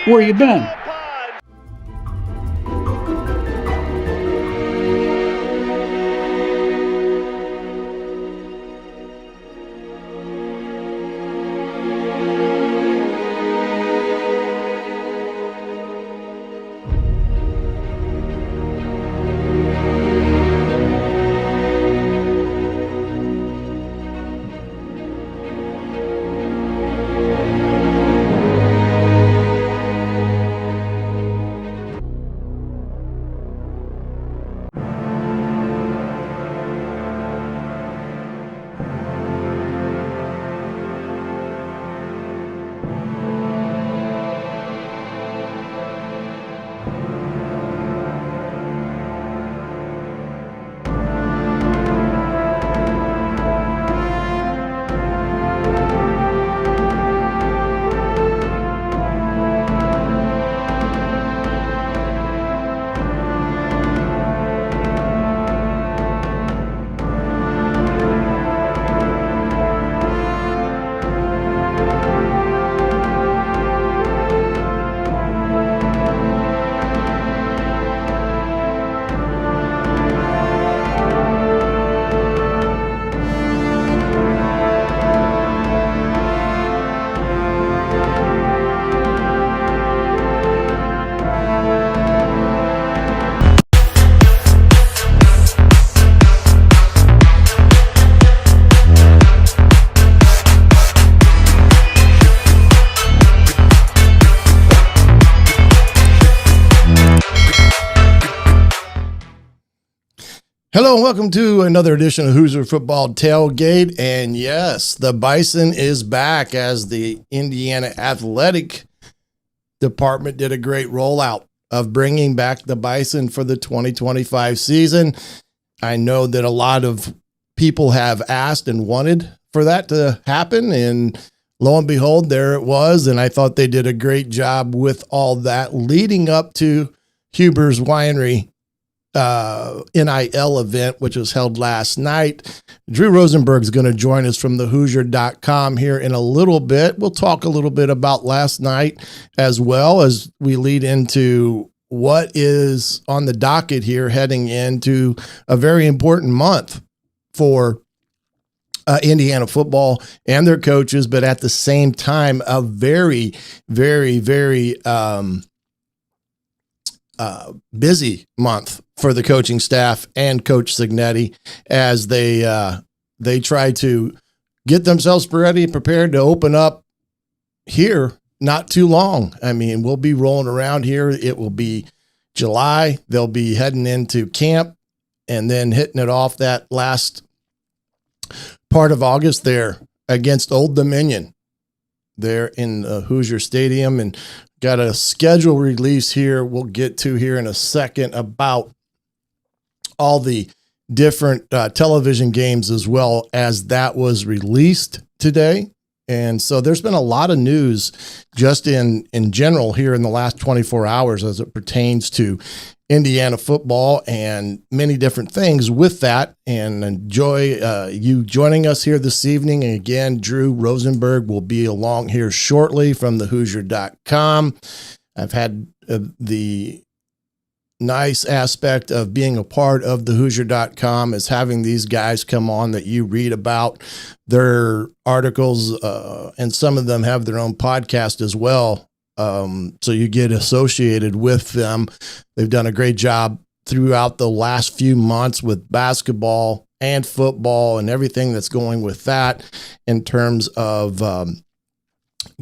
Where you been? Hello and welcome to another edition of Hoosier Football Tailgate. And yes, the Bison is back as the Indiana Athletic Department did a great rollout of bringing back the Bison for the 2025 season. I know that a lot of people have asked and wanted for that to happen, and lo and behold, there it was. And I thought they did a great job with all that leading up to Huber's Winery NIL event, which was held last night. Drew Rosenberg is going to join us from the Hoosier.com here in a little bit. We'll talk a little bit about last night as well as we lead into what is on the docket here heading into a very important month for Indiana football and their coaches, but at the same time, a very, very, very busy month for the coaching staff and Coach Signetti as they try to get themselves ready, prepared to open up here not too long. I mean, we'll be rolling around here. It will be July. They'll be heading into camp and then hitting it off that last part of August there against Old Dominion there in Hoosier Stadium, and got a schedule release here we'll get to here in a second about all the different television games as well as that was released today. And so there's been a lot of news just in general here in the last 24 hours as it pertains to Indiana football and many different things with that, and enjoy you joining us here this evening. And again, Drew Rosenberg will be along here shortly from the Hoosier.com. I've had the nice aspect of being a part of the Hoosier.com is having these guys come on that you read about their articles, and some of them have their own podcast as well. So you get associated with them. They've done a great job throughout the last few months with basketball and football and everything that's going with that in terms of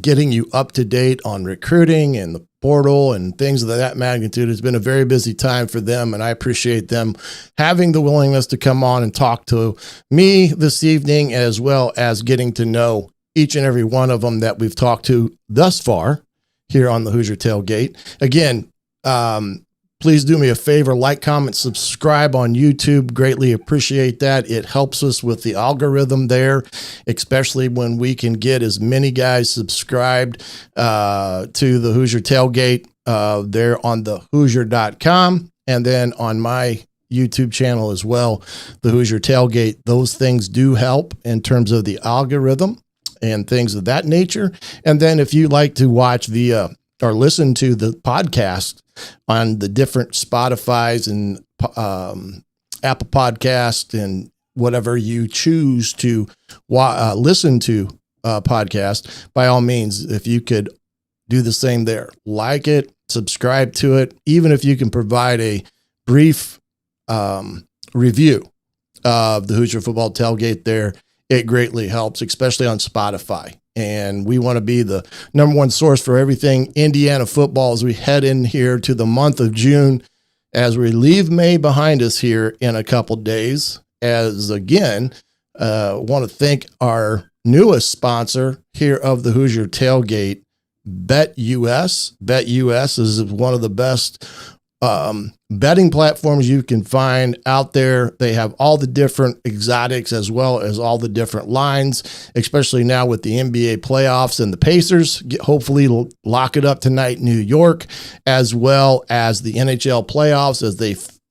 getting you up to date on recruiting and the portal and things of that magnitude. It's been a very busy time for them, and I appreciate them having the willingness to come on and talk to me this evening, as well as getting to know each and every one of them that we've talked to thus far here on the Hoosier Tailgate. Again, please do me a favor, like, comment, subscribe on YouTube. Greatly appreciate that. It helps us with the algorithm there, especially when we can get as many guys subscribed to the Hoosier Tailgate there on the Hoosier.com, and then on my YouTube channel as well, the Hoosier Tailgate. Those things do help in terms of the algorithm and things of that nature. And then if you like to watch via or listen to the podcast on the different Spotify's and Apple Podcast and whatever you choose to listen to podcast, by all means, if you could do the same there, like it, subscribe to it, even if you can provide a brief review of the Hoosier Football Tailgate there, it greatly helps, especially on Spotify. And we want to be the number one source for everything Indiana football as we head in here to the month of June, as we leave May behind us here in a couple days. As again, want to thank our newest sponsor here of the Hoosier Tailgate, BetUS. BetUS is one of the best betting platforms you can find out there. They have all the different exotics as well as all the different lines, especially now with the NBA playoffs and the Pacers. Hopefully lock it up tonight in New York, as well as the NHL playoffs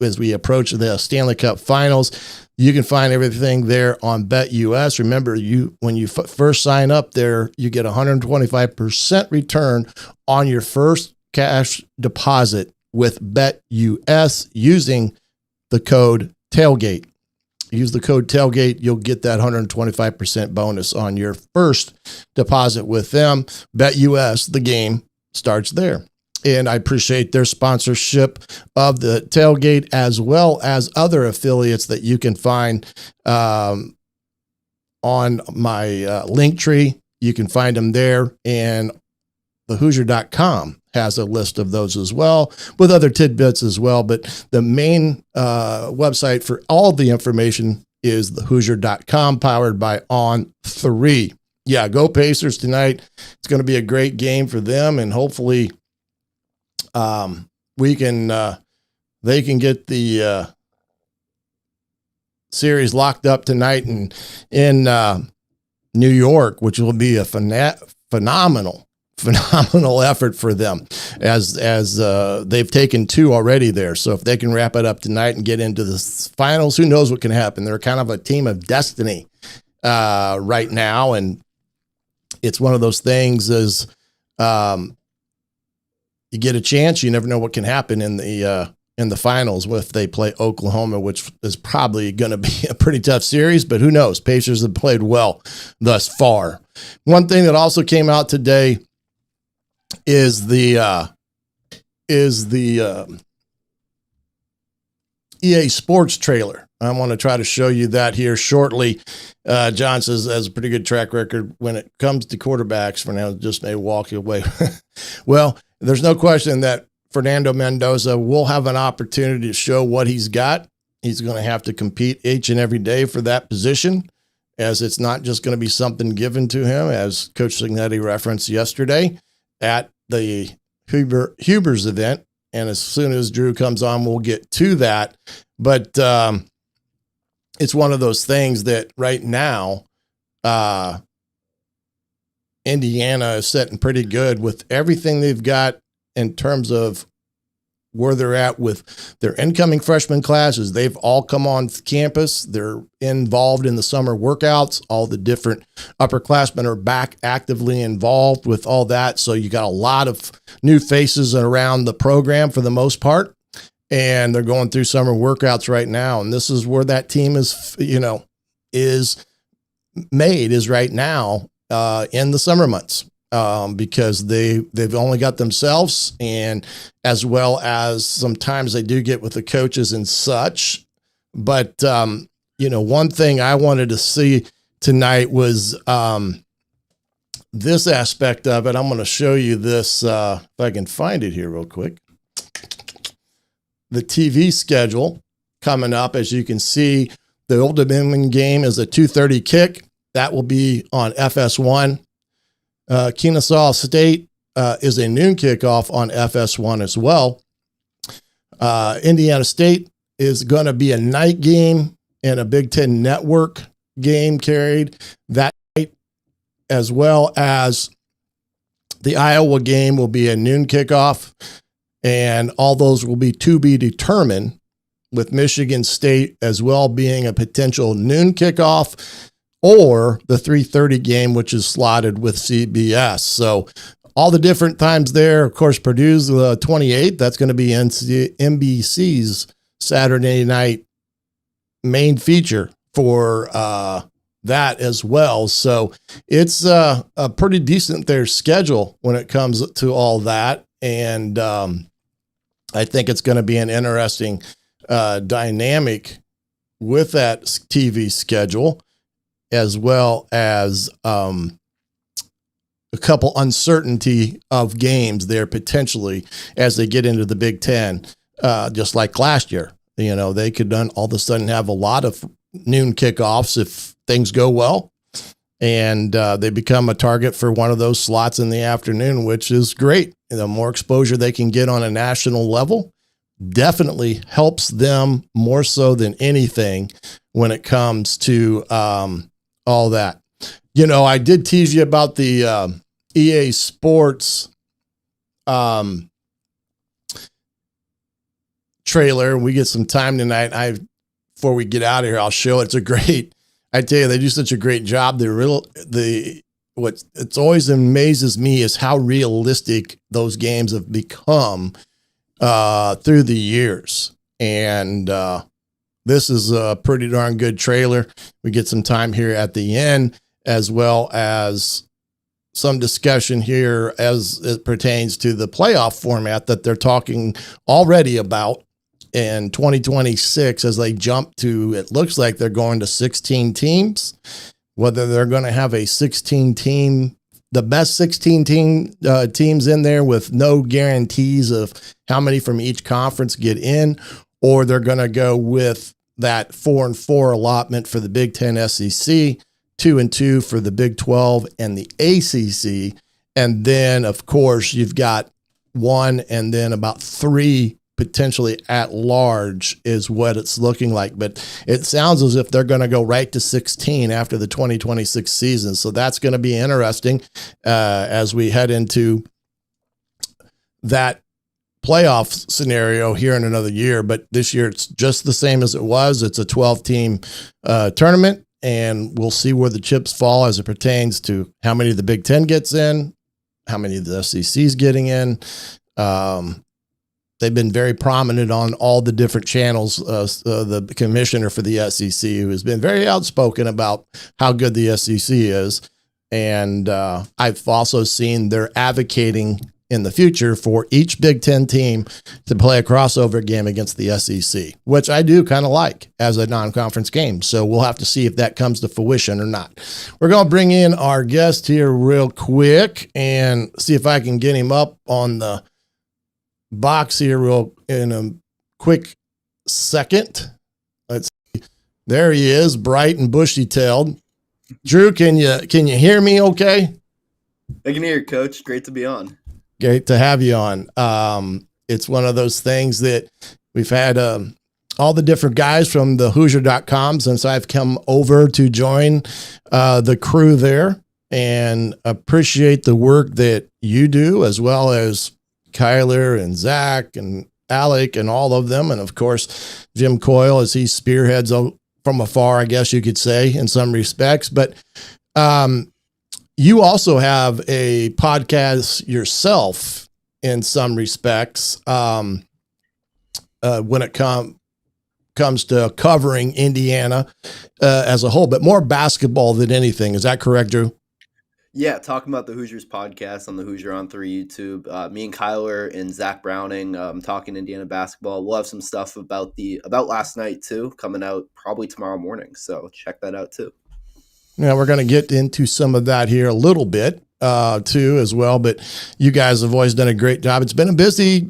as we approach the Stanley Cup Finals. You can find everything there on BetUS. Remember, when you first sign up there, you get 125% return on your first cash deposit with BetUS using the code TAILGATE. Use the code TAILGATE. You'll get that 125% bonus on your first deposit with them. BetUS, the game starts there. And I appreciate their sponsorship of the Tailgate, as well as other affiliates that you can find on my link tree. You can find them there, and thehoosier.com has a list of those as well, with other tidbits as well. But the main website for all the information is thehoosier.com, powered by On3. Yeah, go Pacers tonight. It's going to be a great game for them, and hopefully they can get the series locked up tonight in New York, which will be a phenomenal effort for them, as they've taken 2 already there. So if they can wrap it up tonight and get into the finals, who knows what can happen? They're kind of a team of destiny right now, and it's one of those things as you get a chance, you never know what can happen in the finals if they play Oklahoma, which is probably going to be a pretty tough series, but who knows? Pacers have played well thus far. One thing that also came out today is the EA Sports trailer. I want to try to show you that here shortly. John says has a pretty good track record when it comes to quarterbacks. Fernando just may walk away. Well, there's no question that Fernando Mendoza will have an opportunity to show what he's got. He's going to have to compete each and every day for that position, as it's not just going to be something given to him, as Coach Signetti referenced yesterday at the Huber's event. And as soon as Drew comes on, we'll get to that. But it's one of those things that right now, Indiana is sitting pretty good with everything they've got in terms of where they're at with their incoming freshman classes. They've all come on campus. They're involved in the summer workouts. All the different upperclassmen are back actively involved with all that. So you got a lot of new faces around the program for the most part, and they're going through summer workouts right now. And this is where that team is right now in the summer months. Because they've only got themselves, and as well as sometimes they do get with the coaches and such. But, one thing I wanted to see tonight was this aspect of it. I'm going to show you this, if I can find it here real quick. The TV schedule coming up. As you can see, the Old Dominion game is a 2:30 kick. That will be on FS1. Kennesaw State is a noon kickoff on FS1 as well. Indiana State is going to be a night game and a Big Ten Network game carried that night, as well as the Iowa game will be a noon kickoff, and all those will be to be determined, with Michigan State as well being a potential noon kickoff, or the 3:30 game, which is slotted with CBS. So all the different times there. Of course, Purdue's 28th. That's going to be NBC's Saturday night main feature for that as well. So it's a pretty decent their schedule when it comes to all that. And I think it's going to be an interesting dynamic with that TV schedule, as well as a couple uncertainty of games there potentially as they get into the Big Ten, just like last year. You know, they could all of a sudden have a lot of noon kickoffs if things go well, and they become a target for one of those slots in the afternoon, which is great. The more exposure they can get on a national level definitely helps them more so than anything when it comes to all that. You know, I did tease you about the EA Sports trailer. We get some time tonight. Before we get out of here, I'll show it. I tell you, they do such a great job. What it's always amazes me is how realistic those games have become through the years. And this is a pretty darn good trailer. We get some time here at the end, as well as some discussion here as it pertains to the playoff format that they're talking already about in 2026, as they jump to, it looks like they're going to 16 teams, whether they're going to have a 16 team, the best 16 teams in there with no guarantees of how many from each conference get in, or they're going to go with that 4-4 allotment for the Big Ten, SEC, 2-2 for the Big 12 and the ACC. And then of course you've got one and then about three potentially at large is what it's looking like. But it sounds as if they're going to go right to 16 after the 2026 season. So that's going to be interesting as we head into that playoff scenario here in another year. But this year it's just the same as it was. It's a 12-team tournament, and we'll see where the chips fall as it pertains to how many of the Big Ten gets in, how many of the SEC's getting in. They've been very prominent on all the different channels. The commissioner for the SEC, who has been very outspoken about how good the SEC is. And I've also seen they're advocating in the future for each Big Ten team to play a crossover game against the SEC, which I do kind of like as a non-conference game. So we'll have to see if that comes to fruition or not. We're going to bring in our guest here real quick and see if I can get him up on the box here in a quick second. Let's see. There he is, bright and bushy-tailed. Drew, can you hear me okay? I can hear you, Coach. Great to be on. Great to have you on. It's one of those things that we've had all the different guys from the Hoosier.com since I've come over to join the crew there, and appreciate the work that you do, as well as Kyler and Zach and Alec and all of them. And of course, Jim Coyle, as he spearheads from afar, I guess you could say, in some respects. But you also have a podcast yourself in some respects when it comes to covering Indiana as a whole, but more basketball than anything. Is that correct, Drew? Yeah, talking about the Hoosiers podcast on the Hoosier on 3 YouTube. Me and Kyler and Zach Browning talking Indiana basketball. We'll have some stuff about last night too, coming out probably tomorrow morning. So check that out too. Yeah, we're going to get into some of that here a little bit too as well. But you guys have always done a great job. It's been a busy,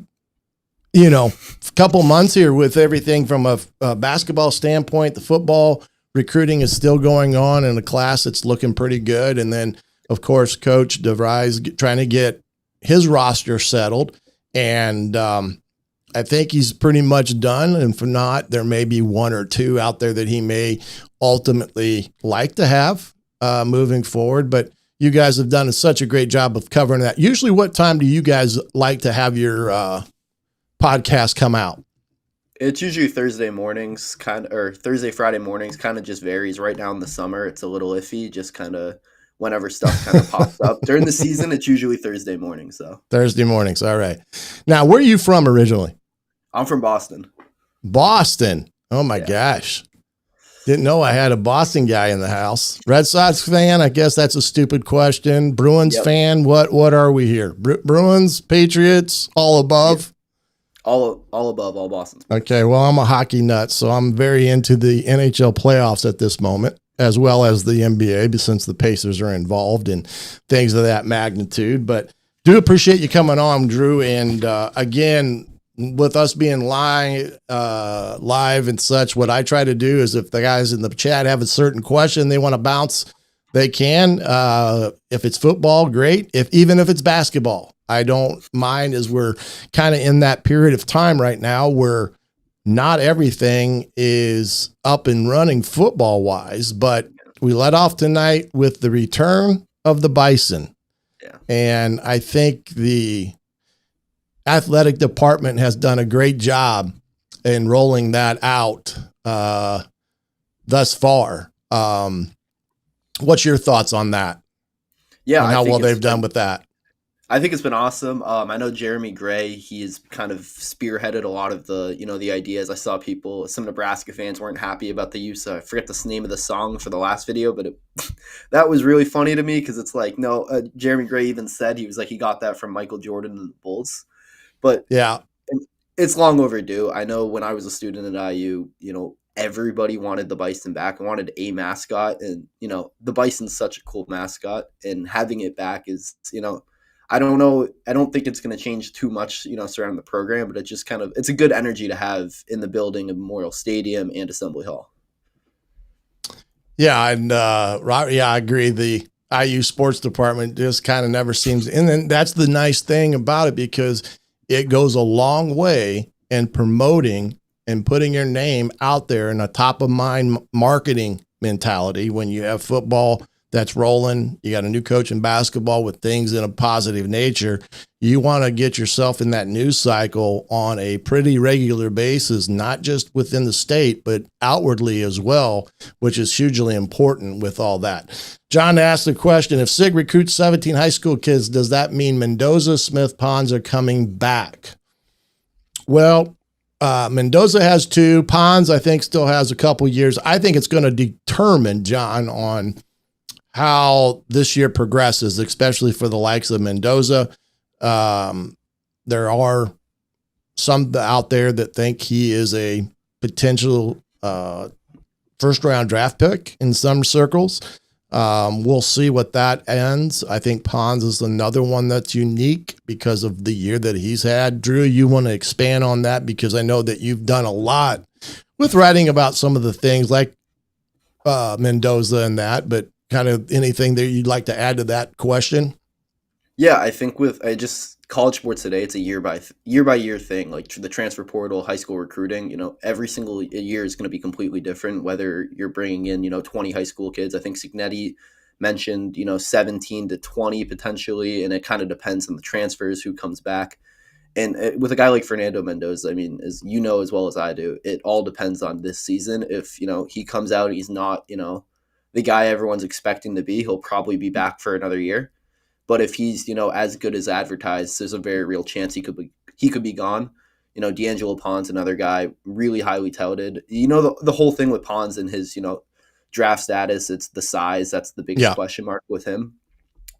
couple months here with everything from a basketball standpoint. The football recruiting is still going on in a class that's looking pretty good. And then, of course, Coach DeVries trying to get his roster settled. And I think he's pretty much done. And if not, there may be one or two out there that he may ultimately like to have moving forward. But you guys have done such a great job of covering that. Usually, what time do you guys like to have your podcast come out? It's usually Thursday mornings, or Thursday, Friday mornings, kind of just varies. Right now in the summer, it's a little iffy, just kind of whenever stuff kind of pops up. During the season, it's usually Thursday morning. So Thursday mornings. All right. Now, where are you from originally? I'm from Boston. Boston. Oh my gosh. Didn't know I had a Boston guy in the house. Red Sox fan? I guess that's a stupid question. Bruins fan? What are we here? Bruins, Patriots, all above? All above, all Boston. Okay, well, I'm a hockey nut, so I'm very into the NHL playoffs at this moment, as well as the NBA, since the Pacers are involved in things of that magnitude. But do appreciate you coming on, Drew. And again, with us being live and such, what I try to do is if the guys in the chat have a certain question they want to bounce, they can. If it's football, great. Even if it's basketball, I don't mind, as we're kind of in that period of time right now where not everything is up and running football wise, but we let off tonight with the return of the Bison. Yeah. And I think the athletic department has done a great job in rolling that out thus far. What's your thoughts on that? Yeah. And how well they've done with that? I think it's been awesome. I know Jeremy Gray, he's kind of spearheaded a lot of the, the ideas. I saw some Nebraska fans weren't happy about the use of, I forget the name of the song for the last video, but that was really funny to me because it's like, no, Jeremy Gray even said, he was like, he got that from Michael Jordan and the Bulls. But yeah, it's long overdue. I know when I was a student at IU, everybody wanted the Bison back. I wanted a mascot, and, the Bison's such a cool mascot, and having it back is, I don't know. I don't think it's going to change too much, surrounding the program, but it's a good energy to have in the building of Memorial Stadium and Assembly Hall. Yeah. And, I agree. The IU sports department just kind of never seems, and then that's the nice thing about it, because it goes a long way in promoting and putting your name out there in a top of mind marketing mentality. When you have football that's rolling, you got a new coach in basketball with things in a positive nature, you want to get yourself in that news cycle on a pretty regular basis, not just within the state, but outwardly as well, which is hugely important with all that. John asked the question, if SIG recruits 17 high school kids, does that mean Mendoza, Smith, Pons are coming back? Well, Mendoza has 2. Pons, I think, still has a couple years. I think it's going to determine, John, on how this year progresses, especially for the likes of Mendoza. There are some out there that think he is a potential first-round draft pick in some circles. We'll see what that ends. I think Pons is another one that's unique because of the year that he's had. Drew, you want to expand on that, because I know that you've done a lot with writing about some of the things like Mendoza and that, but kind of anything that you'd like to add to that question? Yeah, I think college sports today, it's a year by year thing. Like the transfer portal, high school recruiting, every single year is going to be completely different, whether you're bringing in, 20 high school kids. I think Signetti mentioned, 17 to 20 potentially, and it kind of depends on the transfers, who comes back. And with a guy like Fernando Mendoza, I mean, as you know as well as I do, it all depends on this season. If, he comes out, he's not, the guy everyone's expecting to be, he'll probably be back for another year. But if he's, as good as advertised, there's a very real chance he could be gone. D'Angelo Pons, another guy, really highly touted. The whole thing with Pons and his, draft status, it's the size. That's the biggest question mark with him.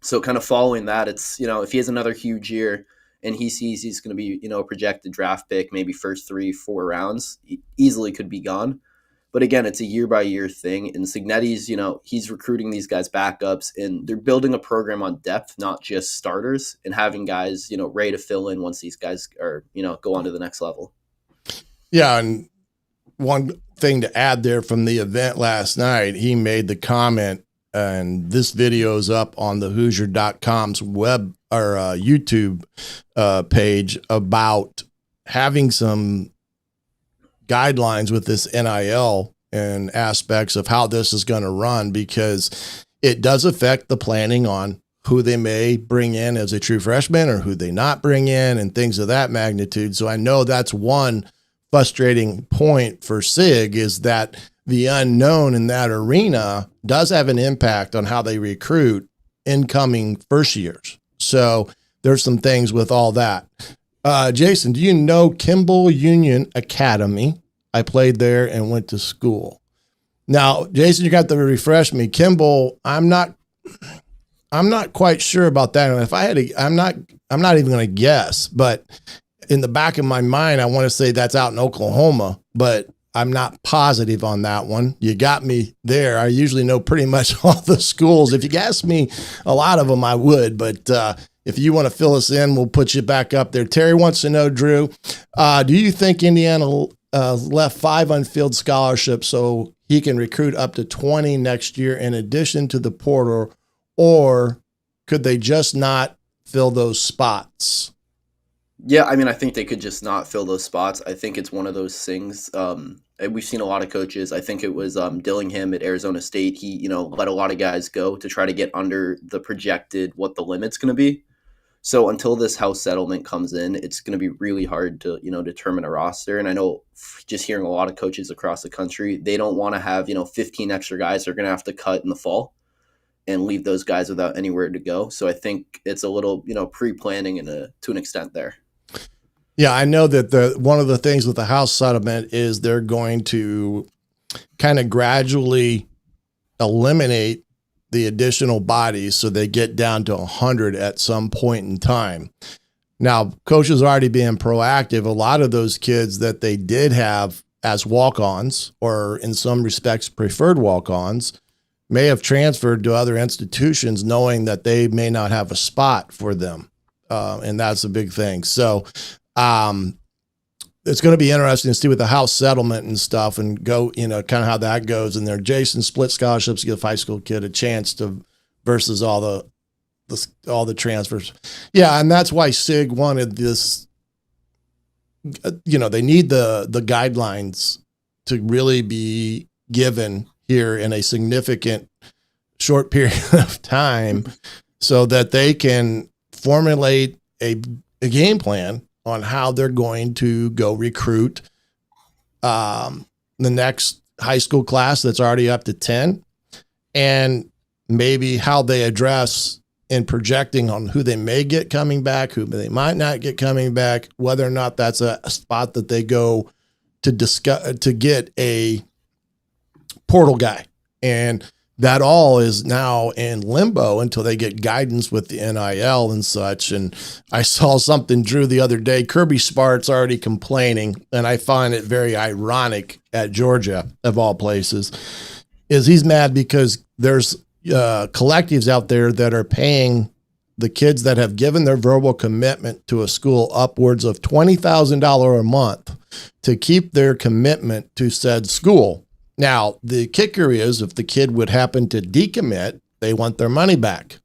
So kind of following that, it's, if he has another huge year and he sees he's going to be, a projected draft pick, maybe first 3-4 rounds, he easily could be gone. But again, it's a year-by-year thing. And Signetti's, he's recruiting these guys backups, and they're building a program on depth, not just starters, and having guys, ready to fill in once these guys are, go on to the next level. Yeah, and one thing to add there from the event last night, he made the comment, and this video is up on the Hoosier.com's web or YouTube page, about having some guidelines with this NIL and aspects of how this is going to run, because it does affect the planning on who they may bring in as a true freshman or who they not bring in and things of that magnitude. So I know that's one frustrating point for SIG, is that the unknown in that arena does have an impact on how they recruit incoming first years. So there's some things with all that. Jason, do you know Kimball Union Academy? I played there and went to school. Now, Jason, you got to refresh me. Kimball, I'm not quite sure about that. And if I had to, I'm not even going to guess, but in the back of my mind, I want to say that's out in Oklahoma, but I'm not positive on that one. You got me there. I usually know pretty much all the schools. If you ask me a lot of them, I would, but if you want to fill us in, we'll put you back up there. Terry wants to know, Drew, do you think Indiana left 5 unfilled scholarships so he can recruit up to 20 next year in addition to the portal, or could they just not fill those spots? Yeah, I mean, I think they could just not fill those spots. I think it's one of those things. And we've seen a lot of coaches. I think it was Dillingham at Arizona State. He, let a lot of guys go to try to get under the projected what the limit's going to be. So until this house settlement comes in, it's going to be really hard to, determine a roster. And I know just hearing a lot of coaches across the country, they don't want to have, 15 extra guys they're going to have to cut in the fall and leave those guys without anywhere to go. So I think it's a little, pre-planning to an extent there. Yeah, I know that one of the things with the house settlement is they're going to kind of gradually eliminate the additional bodies so they get down to 100 at some point in time. Now, coaches are already being proactive. A lot of those kids that they did have as walk-ons, or in some respects preferred walk-ons, may have transferred to other institutions knowing that they may not have a spot for them. And that's a big thing. So it's going to be interesting to see with the house settlement and stuff and go, kind of how that goes. And there, Jason, split scholarships give high school kid a chance to versus all the transfers. Yeah. And that's why SIG wanted this, they need the guidelines to really be given here in a significant short period of time so that they can formulate a game plan on how they're going to go recruit the next high school class that's already up to 10, and maybe how they address in projecting on who they may get coming back, who they might not get coming back, whether or not that's a spot that they go to discuss to get a portal guy. And that all is now in limbo until they get guidance with the NIL and such. And I saw something, Drew, the other day. Kirby Smart's already complaining, and I find it very ironic at Georgia, of all places, is he's mad because there's collectives out there that are paying the kids that have given their verbal commitment to a school upwards of $20,000 a month to keep their commitment to said school. Now, the kicker is if the kid would happen to decommit, they want their money back.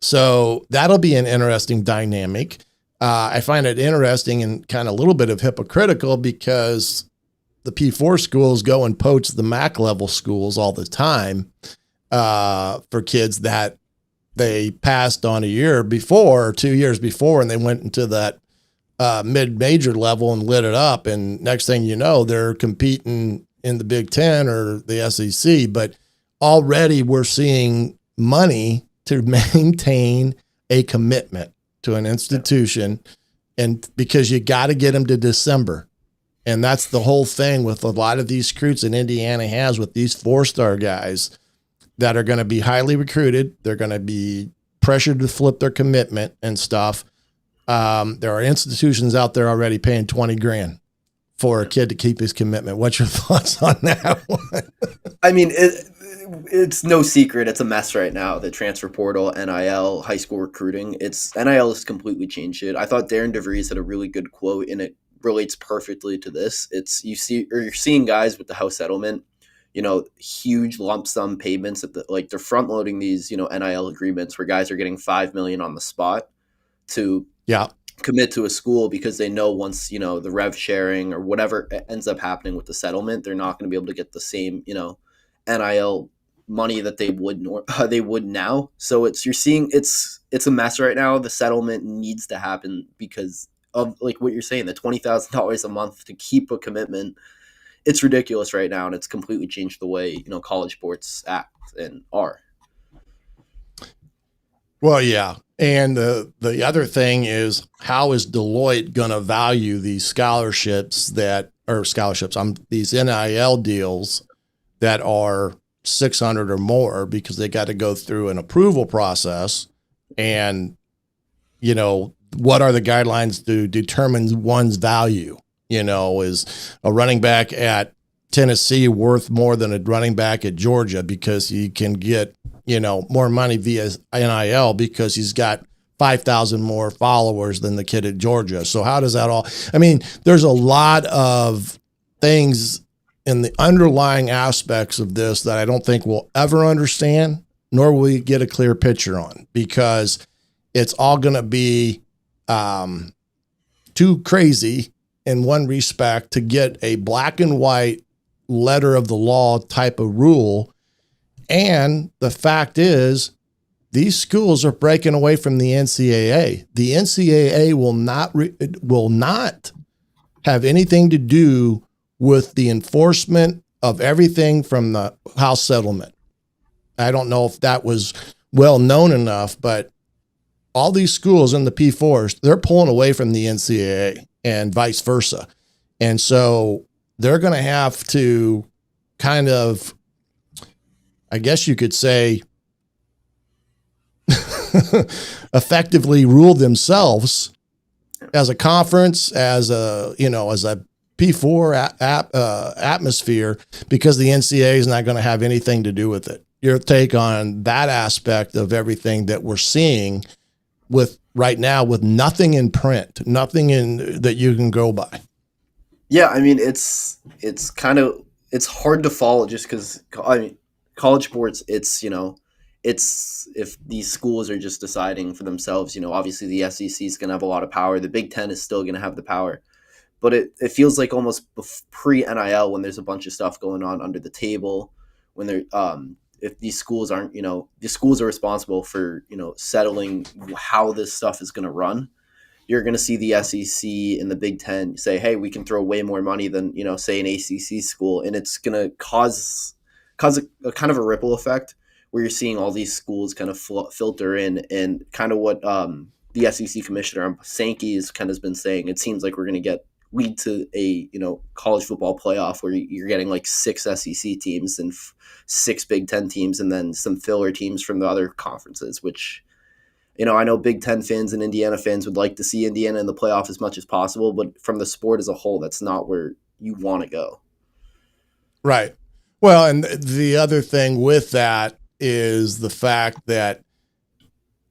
So that'll be an interesting dynamic. I find it interesting and kind of a little bit of hypocritical because the P4 schools go and poach the MAC level schools all the time for kids that they passed on a year before or 2 years before, and they went into that mid-major level and lit it up. And next thing you know, they're competing in the Big Ten or the SEC, but already we're seeing money to maintain a commitment to an institution. And because you got to get them to December. And that's the whole thing with a lot of these recruits that Indiana has with these 4-star guys that are going to be highly recruited. They're going to be pressured to flip their commitment and stuff. There are institutions out there already paying $20,000 for a kid to keep his commitment. What's your thoughts on that one? I mean, it's no secret. It's a mess right now. The transfer portal, NIL, high school recruiting. NIL has completely changed it. I thought Darren DeVries had a really good quote, and it relates perfectly to this. You're seeing guys with the house settlement, huge lump sum payments they're front loading these, NIL agreements where guys are getting $5 million on the spot to commit to a school because they know once, the rev sharing or whatever ends up happening with the settlement, they're not going to be able to get the same, NIL money that they would now. So you're seeing it's a mess right now. The settlement needs to happen because of like what you're saying, the $20,000 a month to keep a commitment it's ridiculous right now, and it's completely changed the way college sports act and are. Well, yeah. And the other thing is, how is Deloitte going to value these scholarships these NIL deals that are 600 or more, because they got to go through an approval process. And, what are the guidelines to determine one's value? Is a running back at Tennessee worth more than a running back at Georgia because he can get, more money via NIL because he's got 5,000 more followers than the kid at Georgia. So how does that all, there's a lot of things in the underlying aspects of this that I don't think we'll ever understand, nor will we get a clear picture on, because it's all going to be too crazy in one respect to get a black and white letter of the law type of rule. And the fact is, these schools are breaking away from the NCAA. The NCAA will not have anything to do with the enforcement of everything from the House settlement. I don't know if that was well known enough, but all these schools in the P4s, they're pulling away from the NCAA and vice versa. And so they're going to have to kind of, I guess you could say, effectively rule themselves as a conference, as a P4 atmosphere, because the NCAA is not going to have anything to do with it. Your take on that aspect of everything that we're seeing with right now, with nothing in print, nothing in that you can go by. Yeah, it's hard to follow just because college sports, it's if these schools are just deciding for themselves, obviously the SEC is going to have a lot of power. The Big Ten is still going to have the power. But it feels like almost pre-NIL, when there's a bunch of stuff going on under the table, when they're if these schools aren't, the schools are responsible for, settling how this stuff is going to run. You're going to see the SEC and the Big Ten say, hey, we can throw way more money than, say, an ACC school. And it's going to cause a kind of a ripple effect where you're seeing all these schools kind of filter in, and kind of what the SEC commissioner Sankey has been saying. It seems like we're going to lead to a college football playoff where you're getting like 6 SEC teams and 6 Big Ten teams, and then some filler teams from the other conferences, which I know Big Ten fans and Indiana fans would like to see Indiana in the playoff as much as possible, but from the sport as a whole, that's not where you want to go. Right. Well, and the other thing with that is the fact that,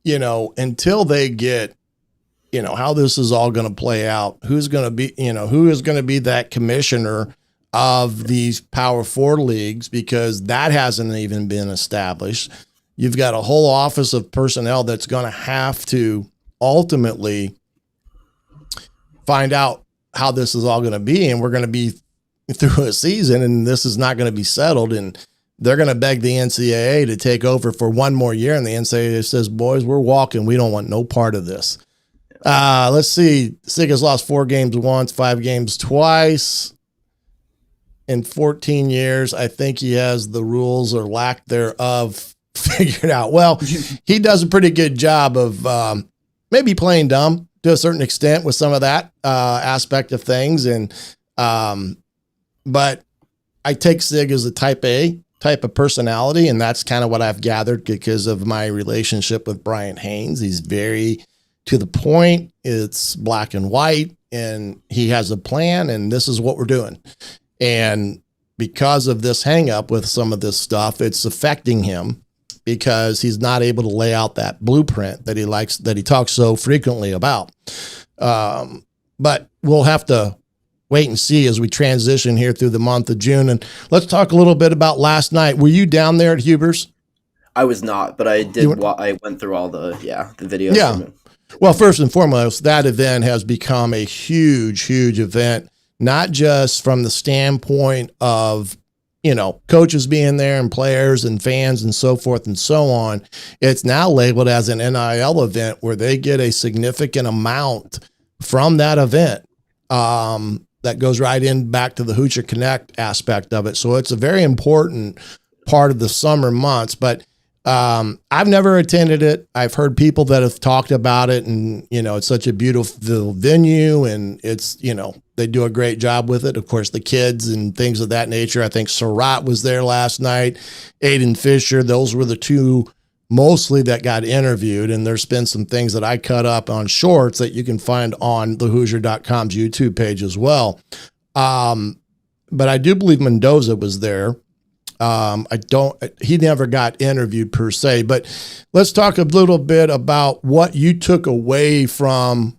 until they get, how this is all going to play out, who is going to be that commissioner of these Power 4 leagues, because that hasn't even been established. You've got a whole office of personnel that's going to have to ultimately find out how this is all going to be. And we're going to be through a season, and this is not going to be settled. And they're going to beg the NCAA to take over for one more year. And the NCAA says, boys, we're walking. We don't want no part of this. Let's see. SIG has lost 4 games once, 5 games twice. In 14 years, I think he has the rules or lack thereof figured out. Well, he does a pretty good job of maybe playing dumb to a certain extent with some of that aspect of things. And but I take SIG as a type A type of personality, and that's kind of what I've gathered because of my relationship with Brian Haynes. He's very to the point. It's black and white, and he has a plan, and this is what we're doing. And because of this hang up with some of this stuff, it's affecting him because he's not able to lay out that blueprint that he talks so frequently about. But we'll have to wait and see as we transition here through the month of June. And let's talk a little bit about last night. Were you down there at Huber's? I was not, but I did. I went through all the videos. Yeah. From it. Well, first and foremost, that event has become a huge, huge event, not just from the standpoint of, coaches being there and players and fans and so forth and so on. It's now labeled as an NIL event where they get a significant amount from that event. that goes right in back to the Hoosier Connect aspect of it. So it's a very important part of the summer months. But I've never attended it. I've heard people that have talked about it, and it's such a beautiful venue, and it's they do a great job with it. Of course, the kids and things of that nature. I think Surratt was there last night, Aiden Fisher. Those were the two mostly that got interviewed, and there's been some things that I cut up on shorts that you can find on the Hoosier.com's YouTube page as well. But I do believe Mendoza was there. He never got interviewed per se, but let's talk a little bit about what you took away from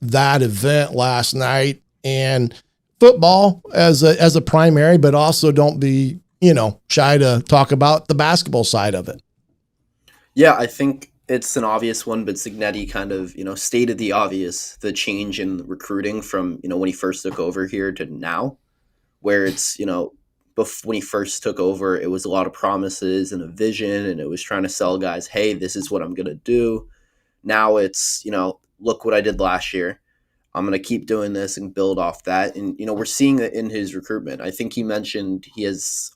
that event last night, and football as a primary, but also don't be, shy to talk about the basketball side of it. Yeah, I think it's an obvious one, but Signetti kind of, stated the obvious, the change in recruiting from, when he first took over here to now, where it's, when he first took over, it was a lot of promises and a vision, and it was trying to sell guys, hey, this is what I'm going to do. Now it's, look what I did last year. I'm going to keep doing this and build off that. And, we're seeing it in his recruitment. I think he mentioned he has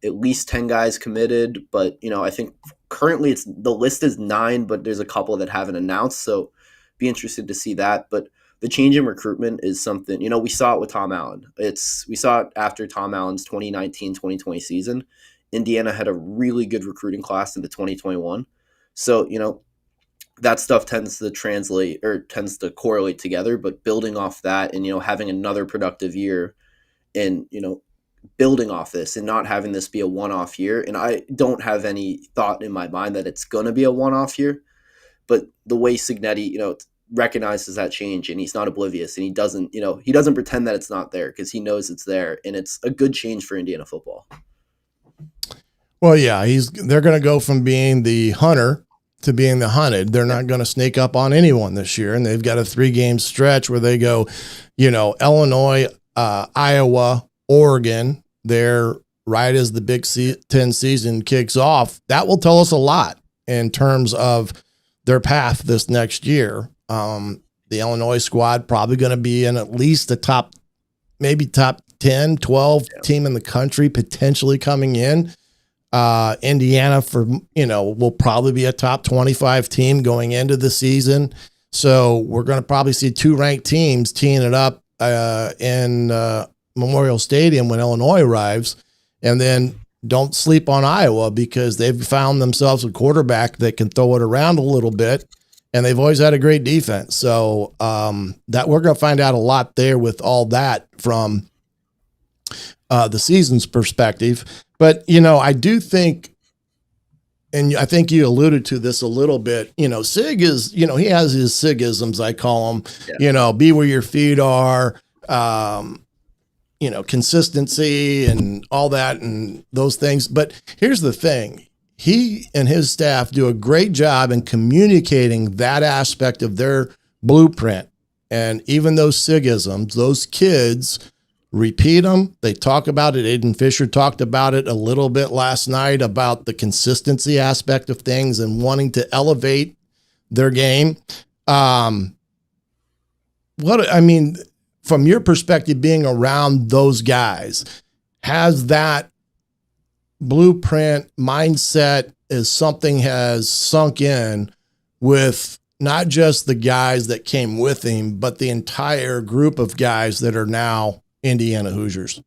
at least 10 guys committed, but I think currently the list is 9, but there's a couple that haven't announced, so be interested to see that. But the change in recruitment is something, we saw it with Tom Allen. We saw it after Tom Allen's 2019-2020 season. Indiana had a really good recruiting class into 2021. So, that stuff tends to correlate together, but building off that and, having another productive year and, building off this and not having this be a one-off year. And I don't have any thought in my mind that it's going to be a one-off year, but the way Signetti, recognizes that change, and he's not oblivious, and he doesn't pretend that it's not there, because he knows it's there, and it's a good change for Indiana football. Well, yeah, they're going to go from being the hunter to being the hunted. They're not going to sneak up on anyone this year, and they've got a 3-game stretch where they go, Illinois, Iowa, Oregon, they're right as the Big Ten season kicks off. That will tell us a lot in terms of their path this next year. The Illinois squad probably going to be in at least the top 10, 12 team in the country, potentially coming in. Indiana will probably be a top 25 team going into the season. So we're going to probably see 2 ranked teams teeing it up in Memorial Stadium when Illinois arrives. And then don't sleep on Iowa, because they've found themselves a quarterback that can throw it around a little bit, and they've always had a great defense. So that we're going to find out a lot there with all that from the season's perspective. But, I do think, and I think you alluded to this a little bit, Sig is, he has his Sigisms, I call them, be where your feet are, consistency and all that and those things. But here's the thing. He and his staff do a great job in communicating that aspect of their blueprint. And even those Sigisms, those kids repeat them. They talk about it. Aiden Fisher talked about it a little bit last night about the consistency aspect of things and wanting to elevate their game. From your perspective, being around those guys, has that blueprint mindset as something has sunk in with not just the guys that came with him, but the entire group of guys that are now Indiana Hoosiers?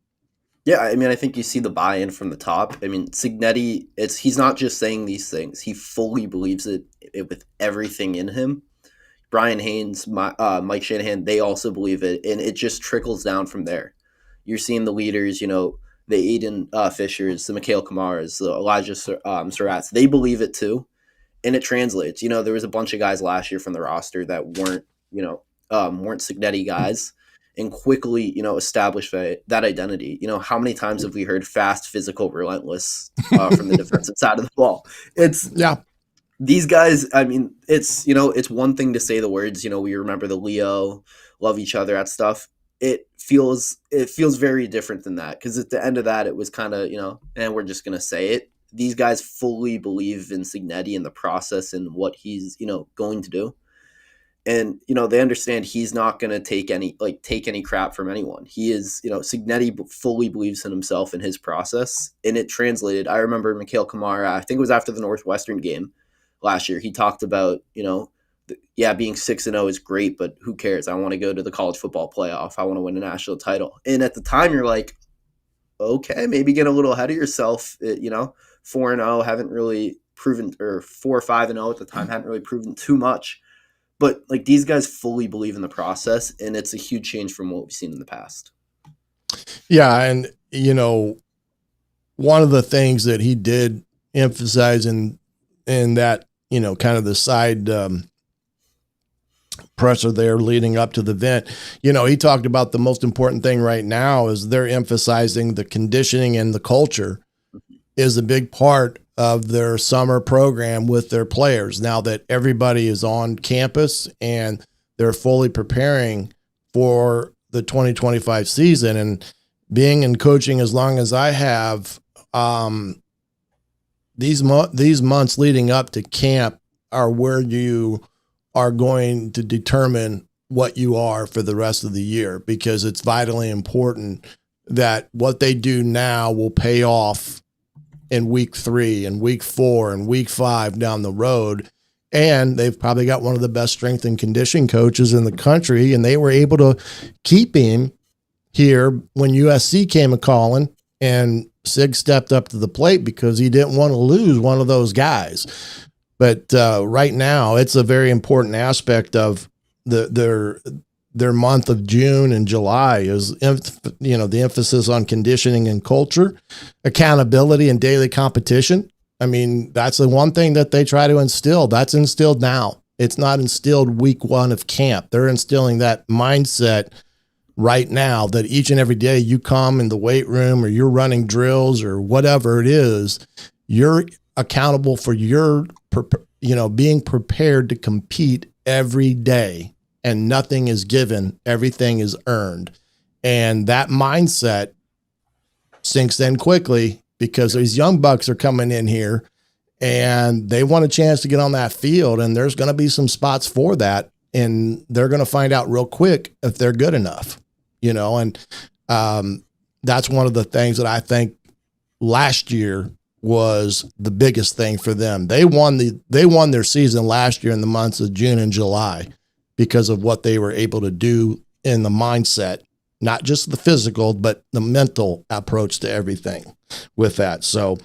Yeah, I think you see the buy-in from the top. Signetti, he's not just saying these things. He fully believes it with everything in him. Brian Haynes, Mike Shanahan, they also believe it, and it just trickles down from there. You're seeing the leaders, the Aiden Fishers, the Mikhail Kamaras, the Elijah Surratts, they believe it too, and it translates. There was a bunch of guys last year from the roster that weren't Signetti guys, and quickly, established that identity. How many times have we heard fast, physical, relentless from the defensive side of the ball? These guys, it's one thing to say the words, we remember the Leo, love each other, that stuff. It feels very different than that, because at the end of that, it was kind of, and we're just going to say it. These guys fully believe in Signetti and the process and what he's, going to do. And they understand he's not going to take any crap from anyone. He is, Signetti fully believes in himself and his process, and it translated. I remember Mikhail Kamara, I think it was after the Northwestern game last year, he talked about, yeah, being 6-0 is great, but who cares? I want to go to the college football playoff. I want to win a national title. And at the time you're like, okay, maybe get a little ahead of yourself. 4-0 haven't really proven, or 4 or 5-0 at the time hadn't really proven too much. But like, these guys fully believe in the process, and it's a huge change from what we've seen in the past. Yeah, and one of the things that he did emphasize in that, kind of the side presser there leading up to the event, he talked about the most important thing right now is they're emphasizing the conditioning, and the culture is a big part of their summer program with their players. Now that everybody is on campus and they're fully preparing for the 2025 season, and being in coaching as long as I have, these months leading up to camp are where you are going to determine what you are for the rest of the year, because it's vitally important that what they do now will pay off in week 3 and week 4 and week 5 down the road. And they've probably got one of the best strength and conditioning coaches in the country, and they were able to keep him here when USC came a calling, and Sig stepped up to the plate because he didn't want to lose one of those guys. But right now, it's a very important aspect of their month of June and July is, the emphasis on conditioning and culture, accountability, and daily competition. I mean, that's the one thing that they try to instill. That's instilled now. It's not instilled week 1 of camp. They're instilling that mindset right now, that each and every day you come in the weight room or you're running drills or whatever it is, you're accountable for your, being prepared to compete every day, and nothing is given. Everything is earned. And that mindset sinks in quickly, because these young bucks are coming in here and they want a chance to get on that field, and there's going to be some spots for that, and they're going to find out real quick if they're good enough, and that's one of the things that I think last year was the biggest thing for them. They won their season last year in the months of June and July because of what they were able to do in the mindset, not just the physical, but the mental approach to everything with that. So,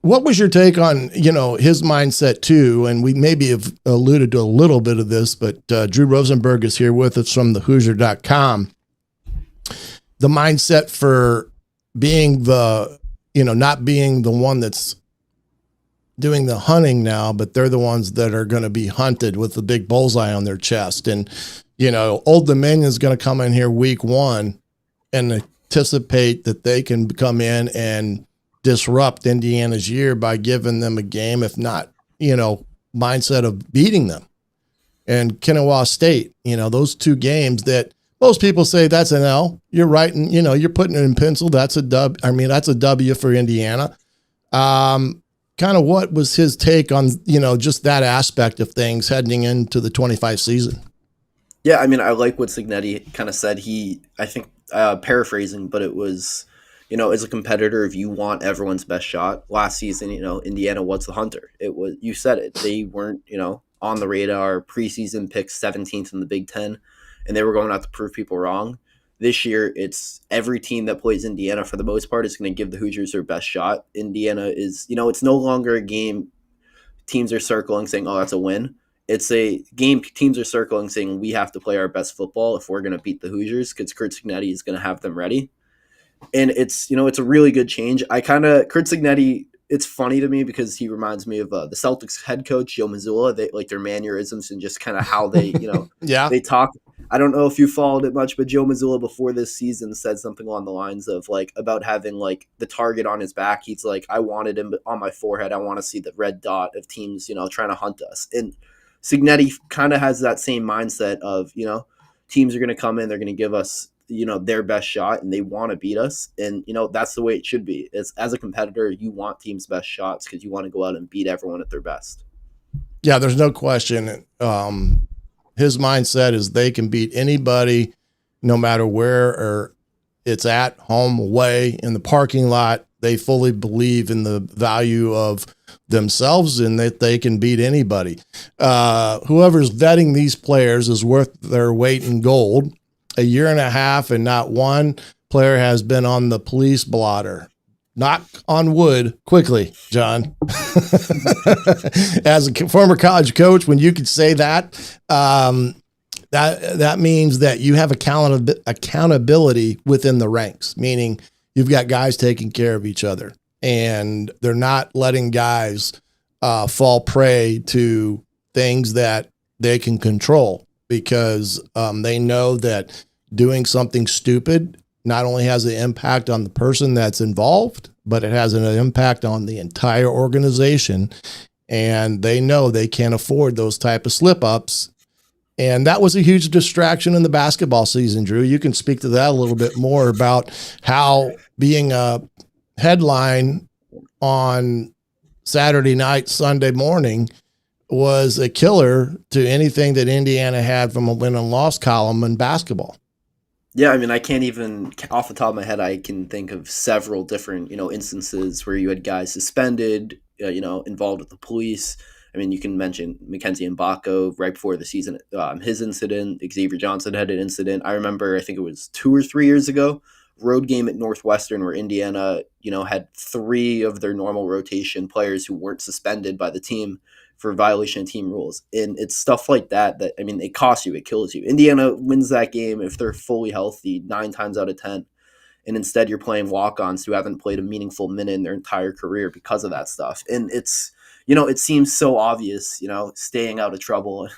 what was your take on, his mindset too? And we maybe have alluded to a little bit of this, but Drew Rosenberg is here with us from the Hoosier.com. The mindset for being not being the one that's doing the hunting now, but they're the ones that are going to be hunted with the big bullseye on their chest. And, Old Dominion is going to come in here week 1 and anticipate that they can come in and disrupt Indiana's year by giving them a game, if not, mindset of beating them. And Kanawha State, those 2 games that most people say that's an L. You're writing, you're putting it in pencil. That's a dub. I mean, that's a W for Indiana. Kind of what was his take on, just that aspect of things heading into the 25 season? Yeah, I mean, I like what Signetti kind of said. I think, paraphrasing, but it was, as a competitor, if you want everyone's best shot, last season, Indiana was the hunter. It was, you said it. They weren't, on the radar, preseason picked 17th in the Big Ten, and they were going out to prove people wrong. This year, it's every team that plays Indiana, for the most part, is going to give the Hoosiers their best shot. Indiana is, it's no longer a game teams are circling saying, oh, that's a win. It's a game teams are circling saying we have to play our best football if we're going to beat the Hoosiers, because Kurt Signetti is going to have them ready. And it's, it's a really good change. Kurt Signetti, it's funny to me because he reminds me of the Celtics head coach, Joe Mazzulla. They like their mannerisms and just kind of how they, Yeah. they talk. I don't know if you followed it much, but Joe Mazzulla before this season said something along the lines of about having the target on his back. He's like, I wanted him on my forehead. I want to see the red dot of teams, trying to hunt us. And Signetti kind of has that same mindset of, teams are going to come in, they're going to give us, their best shot, and they want to beat us. And, that's the way it should be. As a competitor, you want teams' best shots because you want to go out and beat everyone at their best. Yeah, there's no question. His mindset is they can beat anybody, no matter where or it's at, home, away, in the parking lot. They fully believe in the value of themselves and that they can beat anybody. Whoever's vetting these players is worth their weight in gold. A year and a half and not one player has been on the police blotter. Knock on wood quickly, John. As a former college coach, when you could say that, that means that you have accountability within the ranks, meaning you've got guys taking care of each other, and they're not letting guys fall prey to things that they can control, because they know that doing something stupid not only has an impact on the person that's involved, but it has an impact on the entire organization. And they know they can't afford those type of slip ups. And that was a huge distraction in the basketball season, Drew. You can speak to that a little bit more about how being a headline on Saturday night, Sunday morning was a killer to anything that Indiana had from a win and loss column in basketball. Yeah, I mean, I can't even off the top of my head. I can think of several different instances where you had guys suspended, involved with the police. I mean, you can mention Mackenzie Mbako right before the season, his incident. Xavier Johnson had an incident. I remember, I think it was 2 or 3 years ago, road game at Northwestern where Indiana, had three of their normal rotation players who weren't suspended by the team for violation of team rules. And it's stuff like that I mean, it costs you, it kills you. Indiana wins that game if they're fully healthy 9 times out of 10. And instead you're playing walk-ons who haven't played a meaningful minute in their entire career because of that stuff. And it's, it seems so obvious, staying out of trouble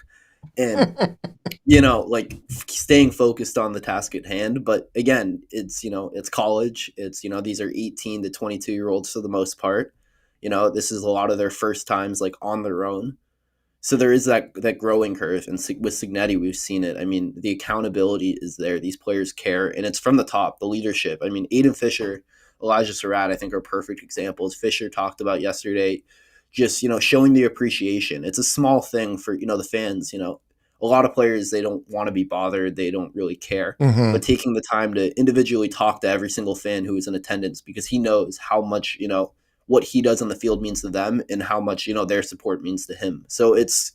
and, like staying focused on the task at hand. But again, it's college. It's, these are 18 to 22-year-olds for the most part. This is a lot of their first times like on their own. So there is that growing curve. And with Signetti, we've seen it. I mean, the accountability is there. These players care. And it's from the top, the leadership. I mean, Aiden Fisher, Elijah Surratt, I think are perfect examples. Fisher talked about yesterday, just, showing the appreciation. It's a small thing for, the fans, a lot of players, they don't want to be bothered. They don't really care. Mm-hmm. But taking the time to individually talk to every single fan who is in attendance, because he knows how much, what he does on the field means to them and how much, their support means to him. So it's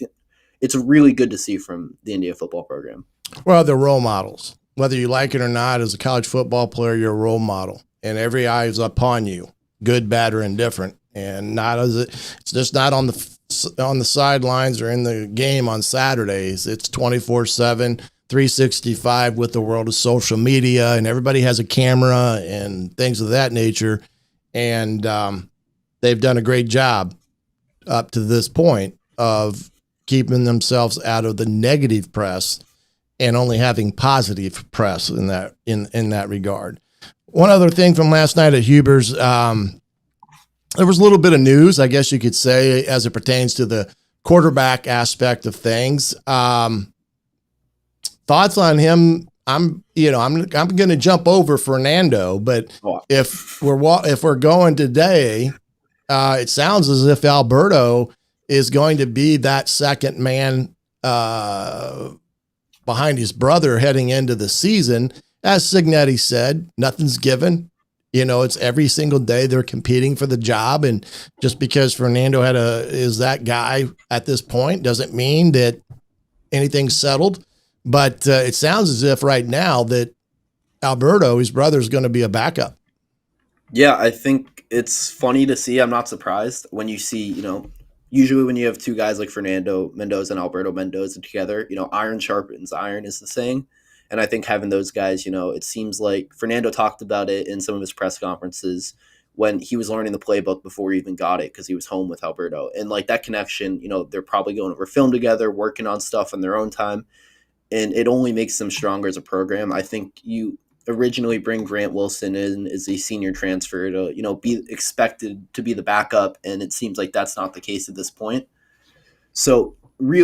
really good to see from the India football program. Well, they're role models. Whether you like it or not, as a college football player, you're a role model, and every eye is upon you, good, bad, or indifferent. And it's just not on the sidelines or in the game on Saturdays. It's 24/7, 365 with the world of social media, and everybody has a camera and things of that nature. And they've done a great job up to this point of keeping themselves out of the negative press and only having positive press in that regard. One other thing from last night at Huber's, there was a little bit of news, I guess you could say, as it pertains to the quarterback aspect of things. Thoughts on him? I'm going to jump over Fernando, but if we're going today, it sounds as if Alberto is going to be that second man behind his brother heading into the season. As Signetti said, nothing's given. It's every single day they're competing for the job, and just because Fernando is that guy at this point doesn't mean that anything's settled. But it sounds as if right now that Alberto, his brother, is going to be a backup. Yeah, I think it's funny to see. I'm not surprised when you see, usually when you have two guys like Fernando Mendoza and Alberto Mendoza together, iron sharpens iron is the saying. And I think having those guys, it seems like Fernando talked about it in some of his press conferences when he was learning the playbook before he even got it because he was home with Alberto. And like that connection, they're probably going over film together, working on stuff in their own time. And it only makes them stronger as a program. I think you originally bring Grant Wilson in as a senior transfer to, be expected to be the backup. And it seems like that's not the case at this point. So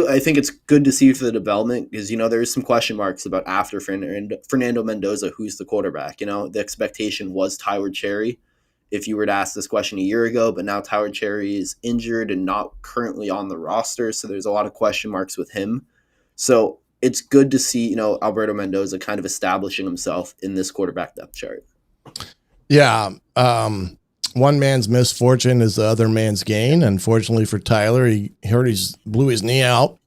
I think it's good to see for the development because, there's some question marks about after Fernando Mendoza, who's the quarterback. The expectation was Tyler Cherry. if you were to ask this question a year ago, but now Tyler Cherry is injured and not currently on the roster. So there's a lot of question marks with him. So it's good to see, Alberto Mendoza kind of establishing himself in this quarterback depth chart. Yeah. One man's misfortune is the other man's gain. Unfortunately for Tyler, he blew his knee out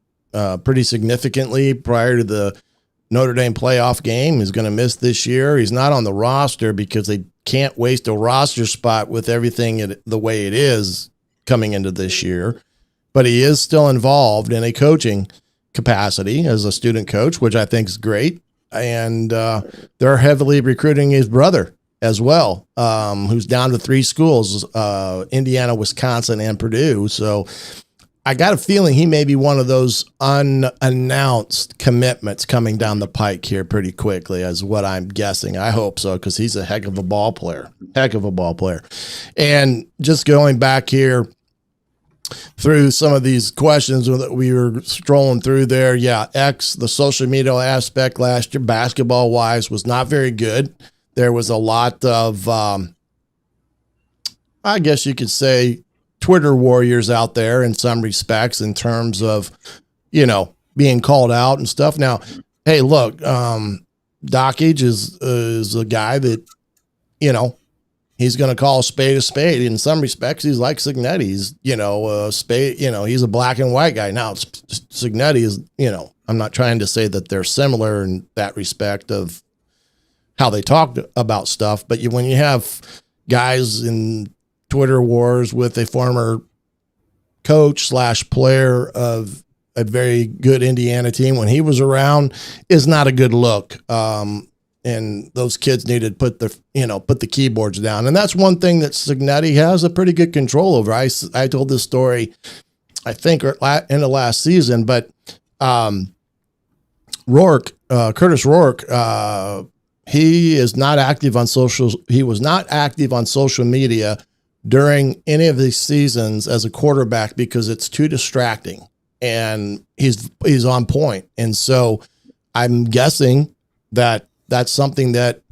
pretty significantly prior to the Notre Dame playoff game. He's going to miss this year. He's not on the roster because they can't waste a roster spot with everything the way it is coming into this year. But he is still involved in a coaching capacity as a student coach, which I think is great. And they're heavily recruiting his brother as well, who's down to 3 schools, Indiana, Wisconsin, and Purdue. So I got a feeling he may be one of those unannounced commitments coming down the pike here pretty quickly, is what I'm guessing. I hope so, because he's a heck of a ball player. And just going back here through some of these questions that we were strolling through there. Yeah, the social media aspect last year, basketball-wise, was not very good. There was a lot of, I guess you could say, Twitter warriors out there in some respects in terms of, being called out and stuff. Now, hey, look, Dockage is a guy that, he's going to call a spade. In some respects, he's like Cignetti. He's, spade, he's a black and white guy. Now, Cignetti is, I'm not trying to say that they're similar in that respect of how they talk about stuff, but when you have guys in Twitter wars with a former coach / player of a very good Indiana team when he was around, is not a good look. And those kids need to put the keyboards down. And that's one thing that Cignetti has a pretty good control over. I told this story, I think, in the last season, but Curtis Rourke, he is not active on social. He was not active on social media during any of these seasons as a quarterback because it's too distracting, and he's on point. And so I'm guessing that that's something that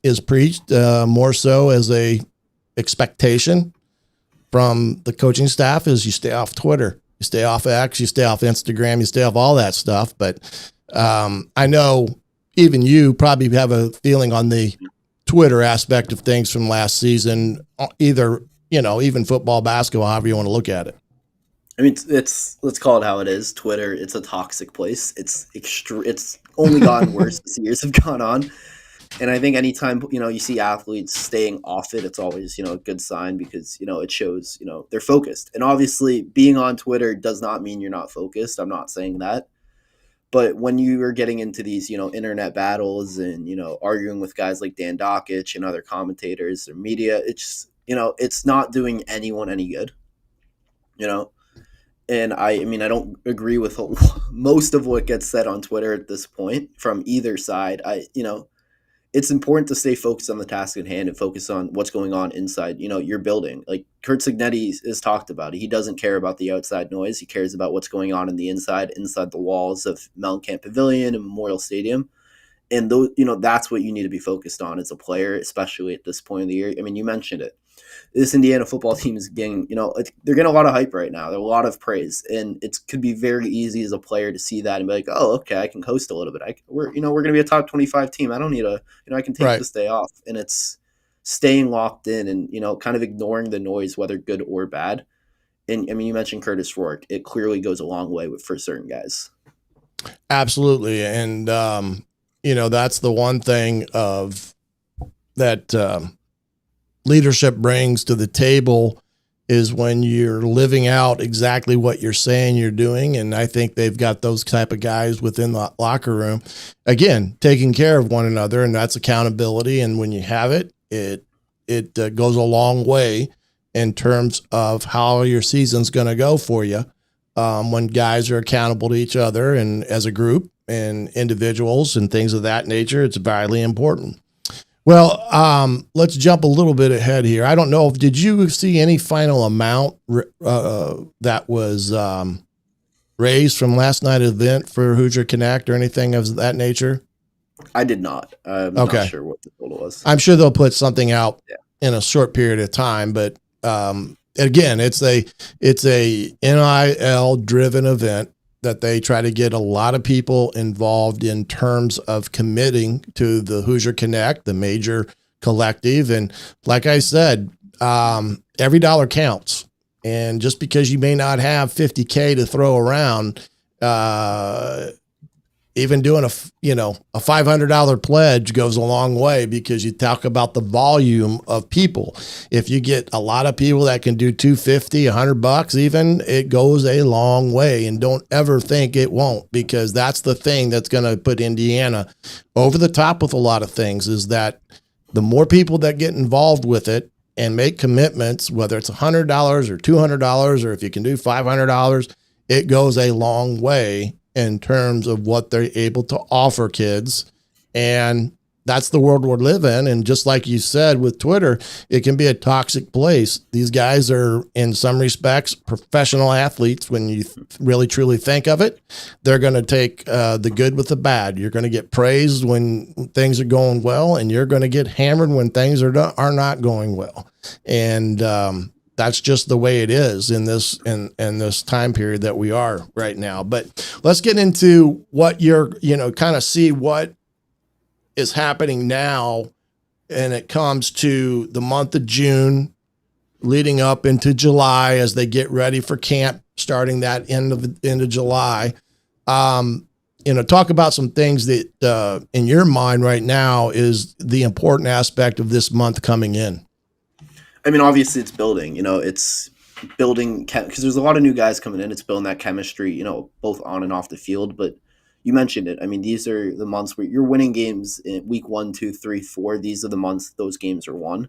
is preached more so as a expectation from the coaching staff, is you stay off Twitter, you stay off X, you stay off Instagram, you stay off all that stuff. But I know even you probably have a feeling on the Twitter aspect of things from last season, either, even football, basketball, however you want to look at it. I mean, let's call it how it is. Twitter, it's a toxic place. It's only gotten worse as the years have gone on. And I think anytime, you see athletes staying off it, it's always, a good sign because, it shows, they're focused. And obviously being on Twitter does not mean you're not focused. I'm not saying that. But when you are getting into these, internet battles and, arguing with guys like Dan Dockich and other commentators or media, it's, it's not doing anyone any good, And I mean, I don't agree with most of what gets said on Twitter at this point from either side. It's important to stay focused on the task at hand and focus on what's going on inside, your building. Like Curt Cignetti has talked about it. He doesn't care about the outside noise. He cares about what's going on in the inside the walls of Mellencamp Pavilion and Memorial Stadium. And those, that's what you need to be focused on as a player, especially at this point of the year. I mean, you mentioned it. This Indiana football team is getting, they're getting a lot of hype right now. There's a lot of praise, and it could be very easy as a player to see that and be like, "Oh, okay, I can coast a little bit. We're going to be a top 25 team. I don't need I can take this day off." And it's staying locked in and kind of ignoring the noise, whether good or bad. And I mean, you mentioned Curtis Rourke. It clearly goes a long way for certain guys. Absolutely, and that's the one thing of that. Leadership brings to the table is when you're living out exactly what you're saying you're doing. And I think they've got those type of guys within the locker room, again, taking care of one another, and that's accountability. And when you have it, it goes a long way in terms of how your season's going to go for you. When guys are accountable to each other and as a group and individuals and things of that nature, it's vitally important. Well, let's jump a little bit ahead here. I don't know, did you see any final amount that was raised from last night's event for Hoosier Connect or anything of that nature? I did not. I'm not sure what the total was. I'm sure they'll put something out in a short period of time. But again, it's a NIL driven event that they try to get a lot of people involved in terms of committing to the Hoosier Connect, the major collective. And like I said, every dollar counts. And just because you may not have $50K to throw around, even doing a $500 pledge goes a long way, because you talk about the volume of people. If you get a lot of people that can do $250, $100 even, it goes a long way. And don't ever think it won't, because that's the thing that's going to put Indiana over the top with a lot of things, is that the more people that get involved with it and make commitments, whether it's $100 or $200, or if you can do $500, it goes a long way in terms of what they're able to offer kids. And that's the world we live in. And just like you said with Twitter, it can be a toxic place. These guys are, in some respects, professional athletes. When you really truly think of it, they're going to take the good with the bad. You're going to get praised when things are going well, and you're going to get hammered when things are not going well. And that's just the way it is in this this time period that we are right now. But let's get into what you're, kind of see what is happening now. And it comes to the month of June leading up into July as they get ready for camp starting that end of July. Talk about some things that in your mind right now is the important aspect of this month coming in. I mean, obviously it's building, it's building, because there's a lot of new guys coming in. It's building that chemistry, both on and off the field. But you mentioned it. I mean, these are the months where you're winning games in week 1, 2, 3, 4. These are the months those games are won.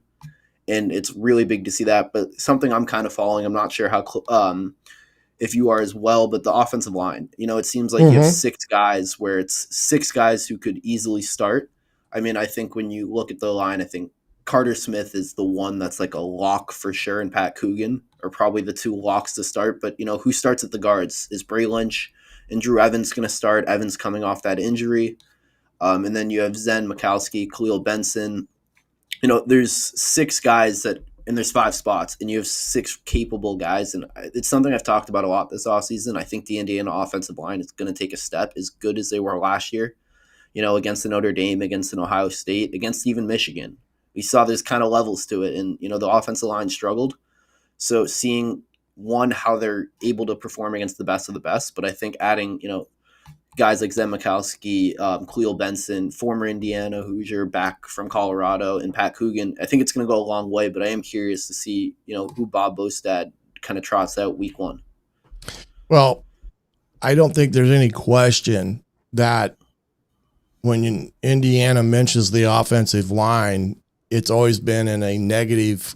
And it's really big to see that. But something I'm kind of following, I'm not sure how, if you are as well, but the offensive line, it seems like you have 6 guys where it's 6 guys who could easily start. I mean, I think when you look at the line, I think Carter Smith is the one that's like a lock for sure, and Pat Coogan are probably the 2 locks to start. But, who starts at the guards? Is Bray Lynch and Drew Evans going to start? Evans coming off that injury. And then you have Zen Mikowski, Khalil Benson. There's 6 guys and there's 5 spots, and you have 6 capable guys. And it's something I've talked about a lot this offseason. I think the Indiana offensive line is going to take a step as good as they were last year, against the Notre Dame, against an Ohio State, against even Michigan. We saw there's kind of levels to it, and, the offensive line struggled. So seeing, how they're able to perform against the best of the best, but I think adding, guys like Zen Mikowski, Khalil Benson, former Indiana Hoosier back from Colorado, and Pat Coogan, I think it's going to go a long way, but I am curious to see, who Bob Bostad kind of trots out week 1. Well, I don't think there's any question that when Indiana mentions the offensive line, it's always been in a negative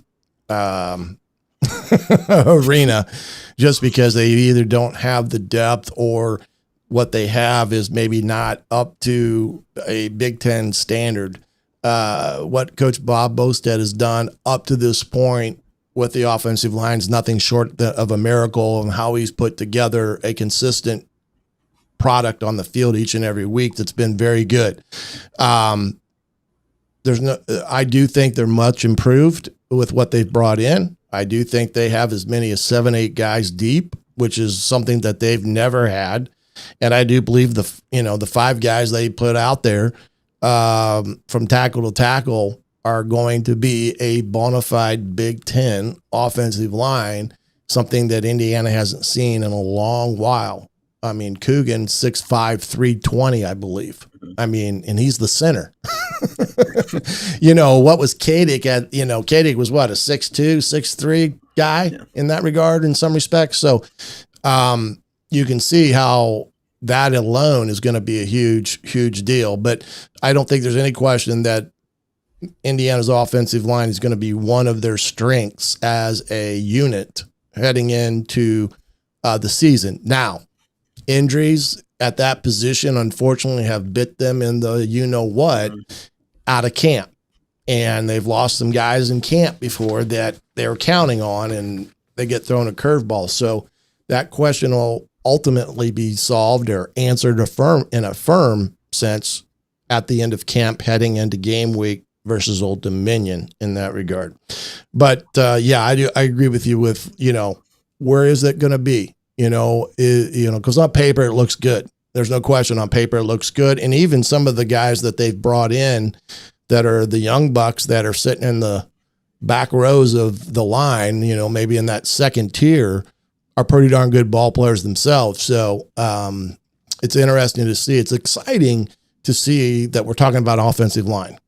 arena, just because they either don't have the depth, or what they have is maybe not up to a Big Ten standard. What Coach Bob Bostad has done up to this point with the offensive line is nothing short of a miracle, and how he's put together a consistent product on the field each and every week that's been very good. I do think they're much improved with what they've brought in. I do think they have as many as 7, 8 guys deep, which is something that they've never had. And I do believe the 5 guys they put out there from tackle to tackle are going to be a bona fide Big Ten offensive line, something that Indiana hasn't seen in a long while. I mean, Coogan, 6'5", 320, I believe. I mean, and he's the center. What was Kadick at? Kadick was what, a 6'2", 6'3" guy in that regard in some respects. So you can see how that alone is going to be a huge, huge deal. But I don't think there's any question that Indiana's offensive line is going to be one of their strengths as a unit heading into the season. Now, injuries at that position, unfortunately, have bit them in the out of camp. And they've lost some guys in camp before that they were counting on, and they get thrown a curveball. So that question will ultimately be solved or answered in a firm sense at the end of camp, heading into game week versus Old Dominion in that regard. But yeah, I agree with you with, where is it going to be? Because on paper it looks good. There's no question on paper it looks good. And even some of the guys that they've brought in that are the young bucks that are sitting in the back rows of the line, maybe in that second tier, are pretty darn good ball players themselves. So it's interesting to see. It's exciting to see that we're talking about offensive line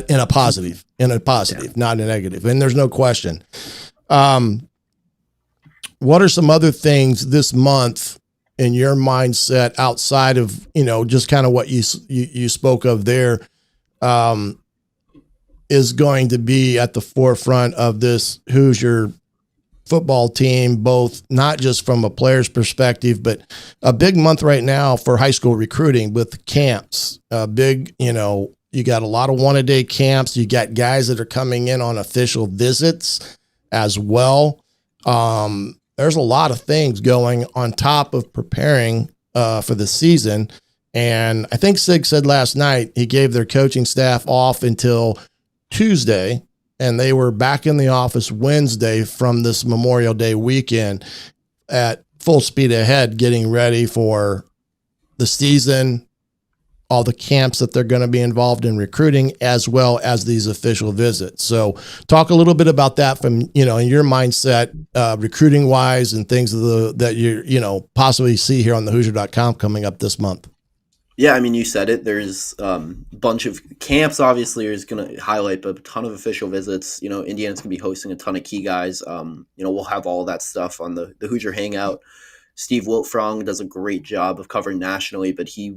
in a positive, not a negative. And there's no question. What are some other things this month in your mindset outside of, just kind of what you spoke of there, is going to be at the forefront of this Hoosier football team, both not just from a player's perspective, but a big month right now for high school recruiting with camps. You got a lot of one-a-day camps. You got guys that are coming in on official visits as well. There's a lot of things going on top of preparing for the season. And I think Sig said last night he gave their coaching staff off until Tuesday, and they were back in the office Wednesday from this Memorial Day weekend at full speed ahead, getting ready for the season, all the camps that they're going to be involved in recruiting, as well as these official visits. So talk a little bit about that from, in your mindset, recruiting wise, and things that you possibly see here on the Hoosier.com coming up this month. Yeah, I mean, you said it. There's a bunch of camps, obviously, is going to highlight, but a ton of official visits. Indiana's going to be hosting a ton of key guys. We'll have all of that stuff on the Hoosier Hangout. Steve Wiltfrong does a great job of covering nationally, but he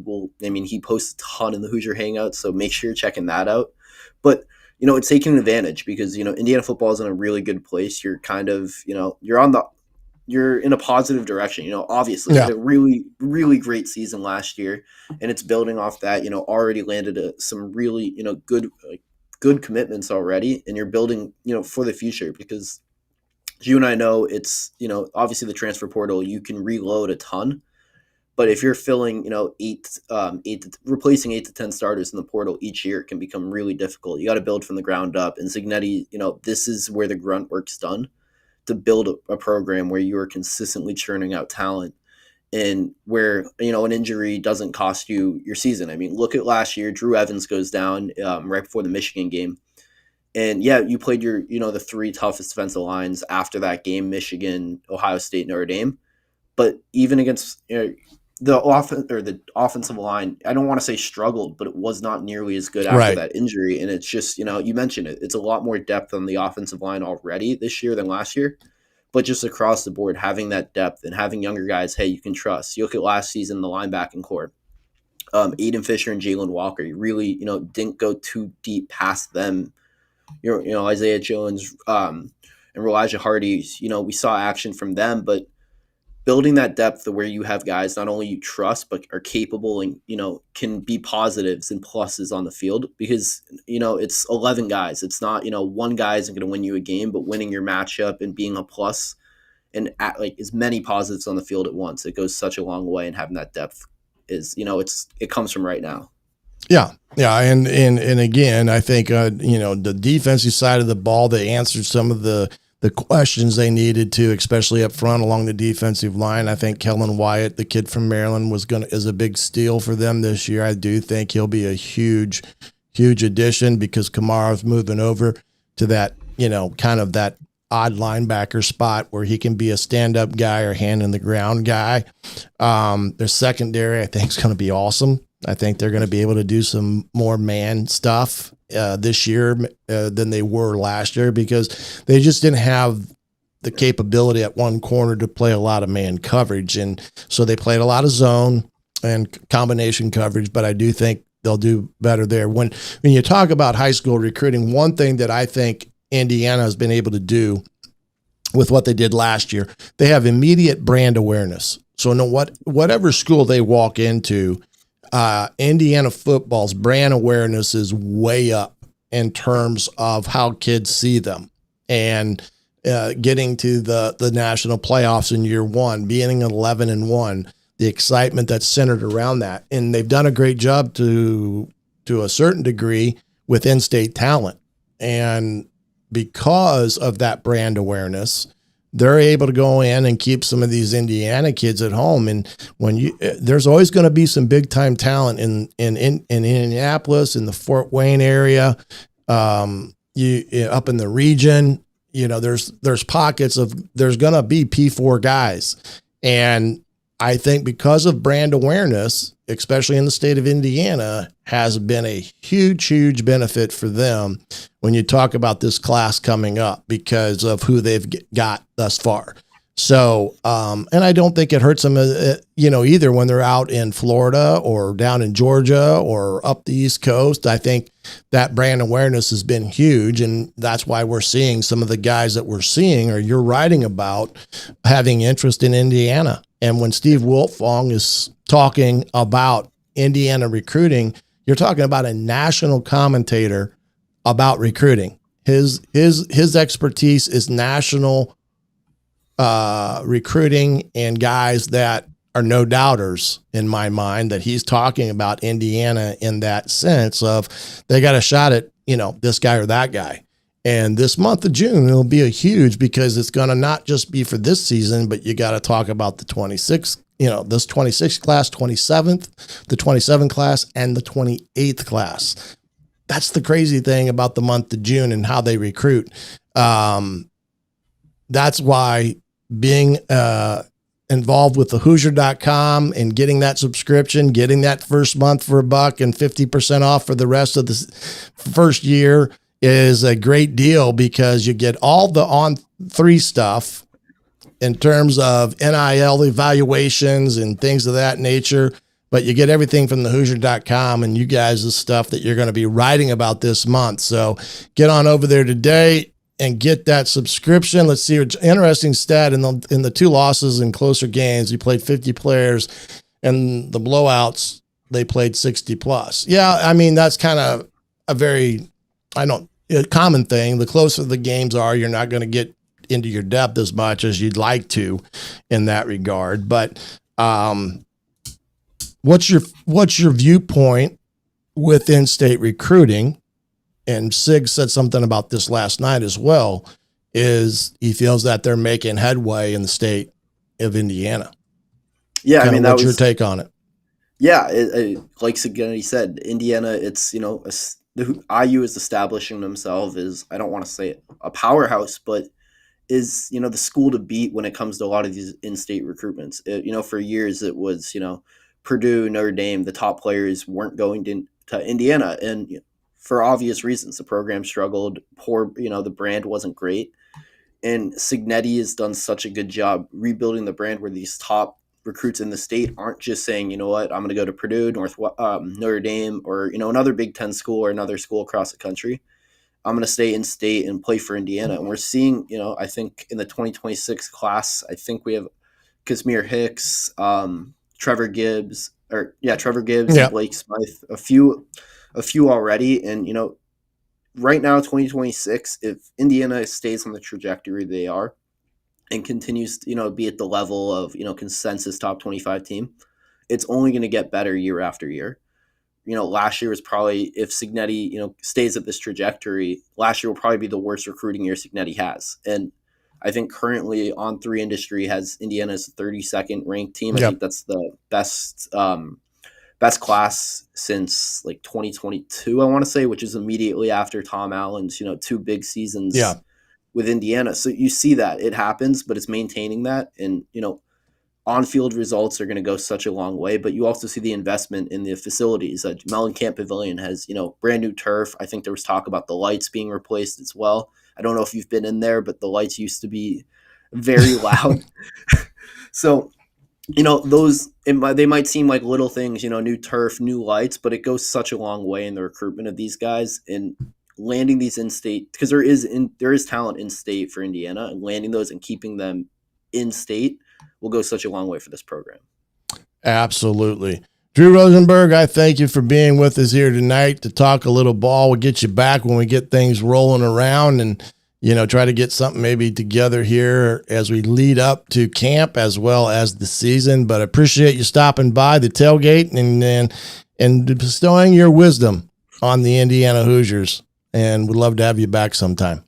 posts a ton in the Hoosier Hangout, so make sure you're checking that out. But, it's taking an advantage because, Indiana football is in a really good place. You're kind of, you're in a positive direction. Obviously, yeah. Had a really, really great season last year, and it's building off that. Already landed some really, good commitments already, and you're building, for the future because you and I know it's, obviously the transfer portal, you can reload a ton, but if you're filling, replacing 8 to 10 starters in the portal each year, it can become really difficult. You got to build from the ground up, and Signetti, this is where the grunt work's done, to build a program where you are consistently churning out talent and where, an injury doesn't cost you your season. I mean, look at last year, Drew Evans goes down right before the Michigan game. And yeah, you played your, the 3 toughest defensive lines after that game, Michigan, Ohio State, Notre Dame. But even against the offensive line, I don't want to say struggled, but it was not nearly as good after that injury. And it's just, you mentioned it. It's a lot more depth on the offensive line already this year than last year. But just across the board, having that depth and having younger guys, hey, you can trust. You look at last season, the linebacking core, Aiden Fisher and Jalen Walker, you really, didn't go too deep past them. Isaiah Jones and Elijah Hardy, we saw action from them, but building that depth where you have guys not only you trust, but are capable and, can be positives and pluses on the field because, it's 11 guys. It's not, one guy isn't going to win you a game, but winning your matchup and being a plus and as many positives on the field at once, it goes such a long way. And having that depth is, it comes from right now. Yeah. Yeah. And again, I think, the defensive side of the ball, they answered some of the questions they needed to, especially up front along the defensive line. I think Kellen Wyatt, the kid from Maryland, is a big steal for them this year. I do think he'll be a huge, huge addition because Kamara's moving over to that, kind of that odd linebacker spot where he can be a stand-up guy or hand in the ground guy. Their secondary, I think, is going to be awesome. I think they're going to be able to do some more man stuff this year than they were last year because they just didn't have the capability at one corner to play a lot of man coverage. And so they played a lot of zone and combination coverage, but I do think they'll do better there. When you talk about high school recruiting, one thing that I think Indiana has been able to do with what they did last year, they have immediate brand awareness. So whatever school they walk into, Indiana football's brand awareness is way up in terms of how kids see them and getting to the national playoffs in year one, being 11-1, the excitement that's centered around that. And they've done a great job to a certain degree with in-state talent. And because of that brand awareness, they're able to go in and keep some of these Indiana kids at home. And there's always going to be some big time talent in Indianapolis, in the Fort Wayne area, up in the region. There's pockets of, there's going to be P4 guys. And I think because of brand awareness, especially in the state of Indiana, has been a huge, huge benefit for them when you talk about this class coming up because of who they've got thus far. So, and I don't think it hurts them, either when they're out in Florida or down in Georgia or up the East Coast. I think that brand awareness has been huge, and that's why we're seeing some of the guys that we're seeing or you're writing about having interest in Indiana. And when Steve Wiltfong is talking about Indiana recruiting, you're talking about a national commentator about recruiting. His expertise is national recruiting, and guys that are no doubters in my mind that he's talking about Indiana in that sense of they got a shot at, this guy or that guy. And this month of June, it'll be a huge, because it's going to not just be for this season, but you got to talk about the 26th, this 26th class, 27th, the 27th class, and the 28th class. That's the crazy thing about the month of June and how they recruit. That's why being involved with the Hoosier.com and getting that subscription, getting that first month for $1 and 50% off for the rest of the first year is a great deal, because you get all the On3 stuff in terms of NIL evaluations and things of that nature, but you get everything from the Hoosier.com and you guys' stuff that you're going to be writing about this month. So get on over there today and get that subscription. Let's see, interesting stat in the 2 losses in closer games. We played 50 players, and the blowouts, they played 60 plus. Yeah. I mean, that's kind of a very, a common thing. The closer the games are, you're not going to get into your depth as much as you'd like to in that regard. But what's your viewpoint with in-state recruiting? And Sig said something about this last night as well, is he feels that they're making headway in the state of Indiana. Yeah. I mean, what's your take on it? Yeah. Like he said, Indiana, it's, the IU is establishing themselves as, I don't want to say it, a powerhouse, but is, the school to beat when it comes to a lot of these in-state recruitments. For years it was, Purdue, Notre Dame, the top players weren't going to Indiana. And for obvious reasons, the program struggled, the brand wasn't great. And Cignetti has done such a good job rebuilding the brand where these top recruits in the state aren't just saying, I'm going to go to Purdue, Notre Dame, or, another Big Ten school or another school across the country. I'm going to stay in state and play for Indiana. And we're seeing, I think in the 2026 class, I think we have Casimir Hicks, Trevor Gibbs, and Blake Smythe, a few already. And, right now, 2026, if Indiana stays on the trajectory they are and continues to, be at the level of, consensus top 25 team, it's only going to get better year after year. Last year was probably, if Cignetti, stays at this trajectory, last year will probably be the worst recruiting year Cignetti has. And I think currently On3 Industry has Indiana's 32nd ranked team. I think that's the best class since like 2022, I want to say, which is immediately after Tom Allen's, 2 big seasons with Indiana. So you see that it happens, but it's maintaining that. And, on-field results are going to go such a long way, but you also see the investment in the facilities. Mellencamp Pavilion has, brand new turf. I think there was talk about the lights being replaced as well. I don't know if you've been in there, but the lights used to be very loud. So, they might seem like little things, new turf, new lights, but it goes such a long way in the recruitment of these guys and landing these in-state, because there is talent in state for Indiana, and landing those and keeping them in state will go such a long way for this program. Absolutely. Drew Rosenberg, I thank you for being with us here tonight to talk a little ball. We'll get you back when we get things rolling around and, try to get something maybe together here as we lead up to camp as well as the season. But I appreciate you stopping by the tailgate and bestowing your wisdom on the Indiana Hoosiers, and we'd love to have you back sometime.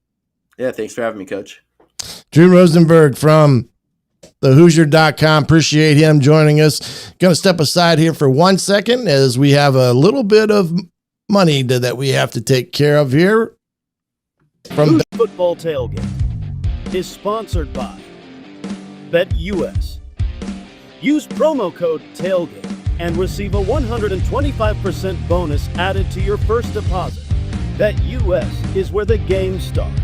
Yeah, thanks for having me, Coach. Drew Rosenberg from thehoosier.com. Appreciate him joining us. Going to step aside here for 1 second as we have a little bit of money that we have to take care of here. From Hoosier Football Tailgate is sponsored by BetUS. Use promo code TAILGATE and receive a 125% bonus added to your first deposit. BetUS is where the game starts.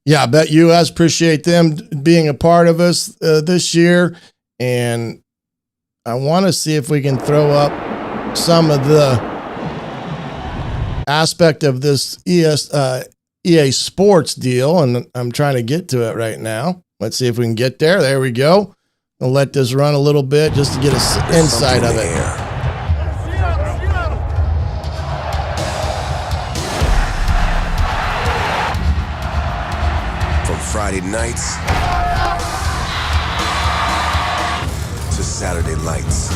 Yeah, BetUS, appreciate them being a part of us this year. And I want to see if we can throw up some of the aspect of this EA Sports deal. And I'm trying to get to it right now. Let's see if we can get there. There we go. I'll let this run a little bit just to get an insight of it. Friday nights to Saturday lights,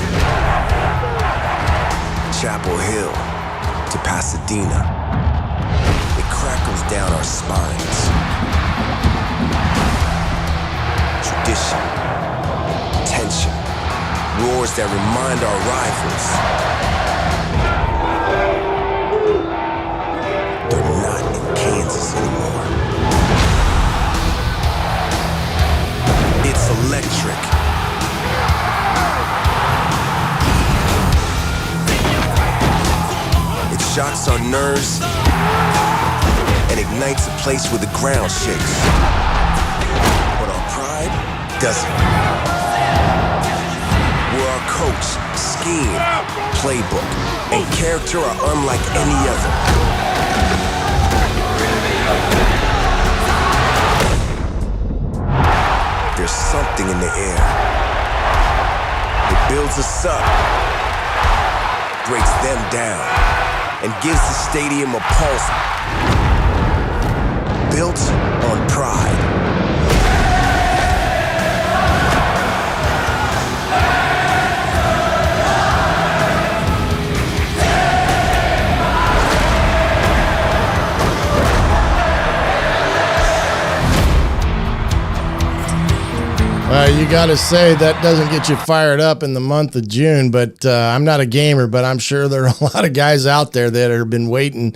Chapel Hill to Pasadena, it crackles down our spines. Tradition, tension, roars that remind our rivals they're not in Kansas anymore. It's electric. It shocks our nerves and ignites a place where the ground shakes. But our pride doesn't. Where our coach, scheme, playbook, and character are unlike any other. There's something in the air. It builds us up, breaks them down, and gives the stadium a pulse built on pride. You got to say that doesn't get you fired up in the month of June, but I'm not a gamer, but I'm sure there are a lot of guys out there that have been waiting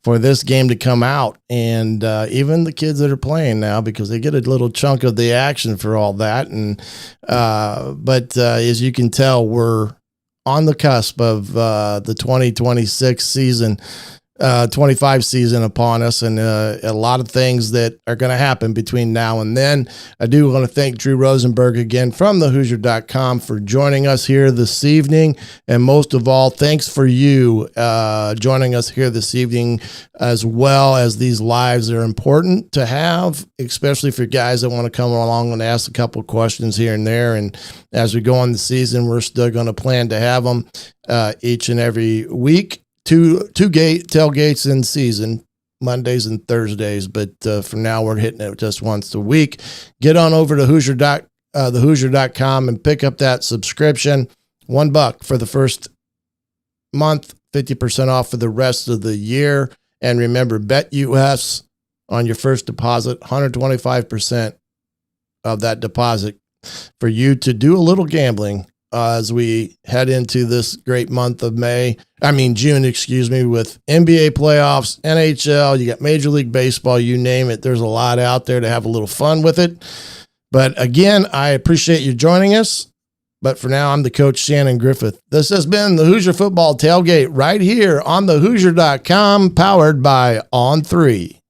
for this game to come out, and even the kids that are playing now, because they get a little chunk of the action for all that. And but as you can tell, we're on the cusp of the 2026 season. 25 season upon us, and a lot of things that are going to happen between now and then. I do want to thank Drew Rosenberg again from thehoosier.com for joining us here this evening. And most of all, thanks for you joining us here this evening, as well as these lives are important to have, especially for guys that want to come along and ask a couple of questions here and there. And as we go on the season, we're still going to plan to have them each and every week. Two tailgates in season, Mondays and Thursdays, but for now we're hitting it just once a week. Get on over to thehoosier.com and pick up that subscription. $1 for the first month, 50% off for the rest of the year. And remember, BetUS on your first deposit, 125% of that deposit for you to do a little gambling as we head into this great month of June, with NBA playoffs, NHL, you got Major League Baseball, you name it. There's a lot out there to have a little fun with it. But again, I appreciate you joining us. But for now, I'm the coach, Shannon Griffith. This has been the Hoosier Football Tailgate right here on thehoosier.com, powered by On3.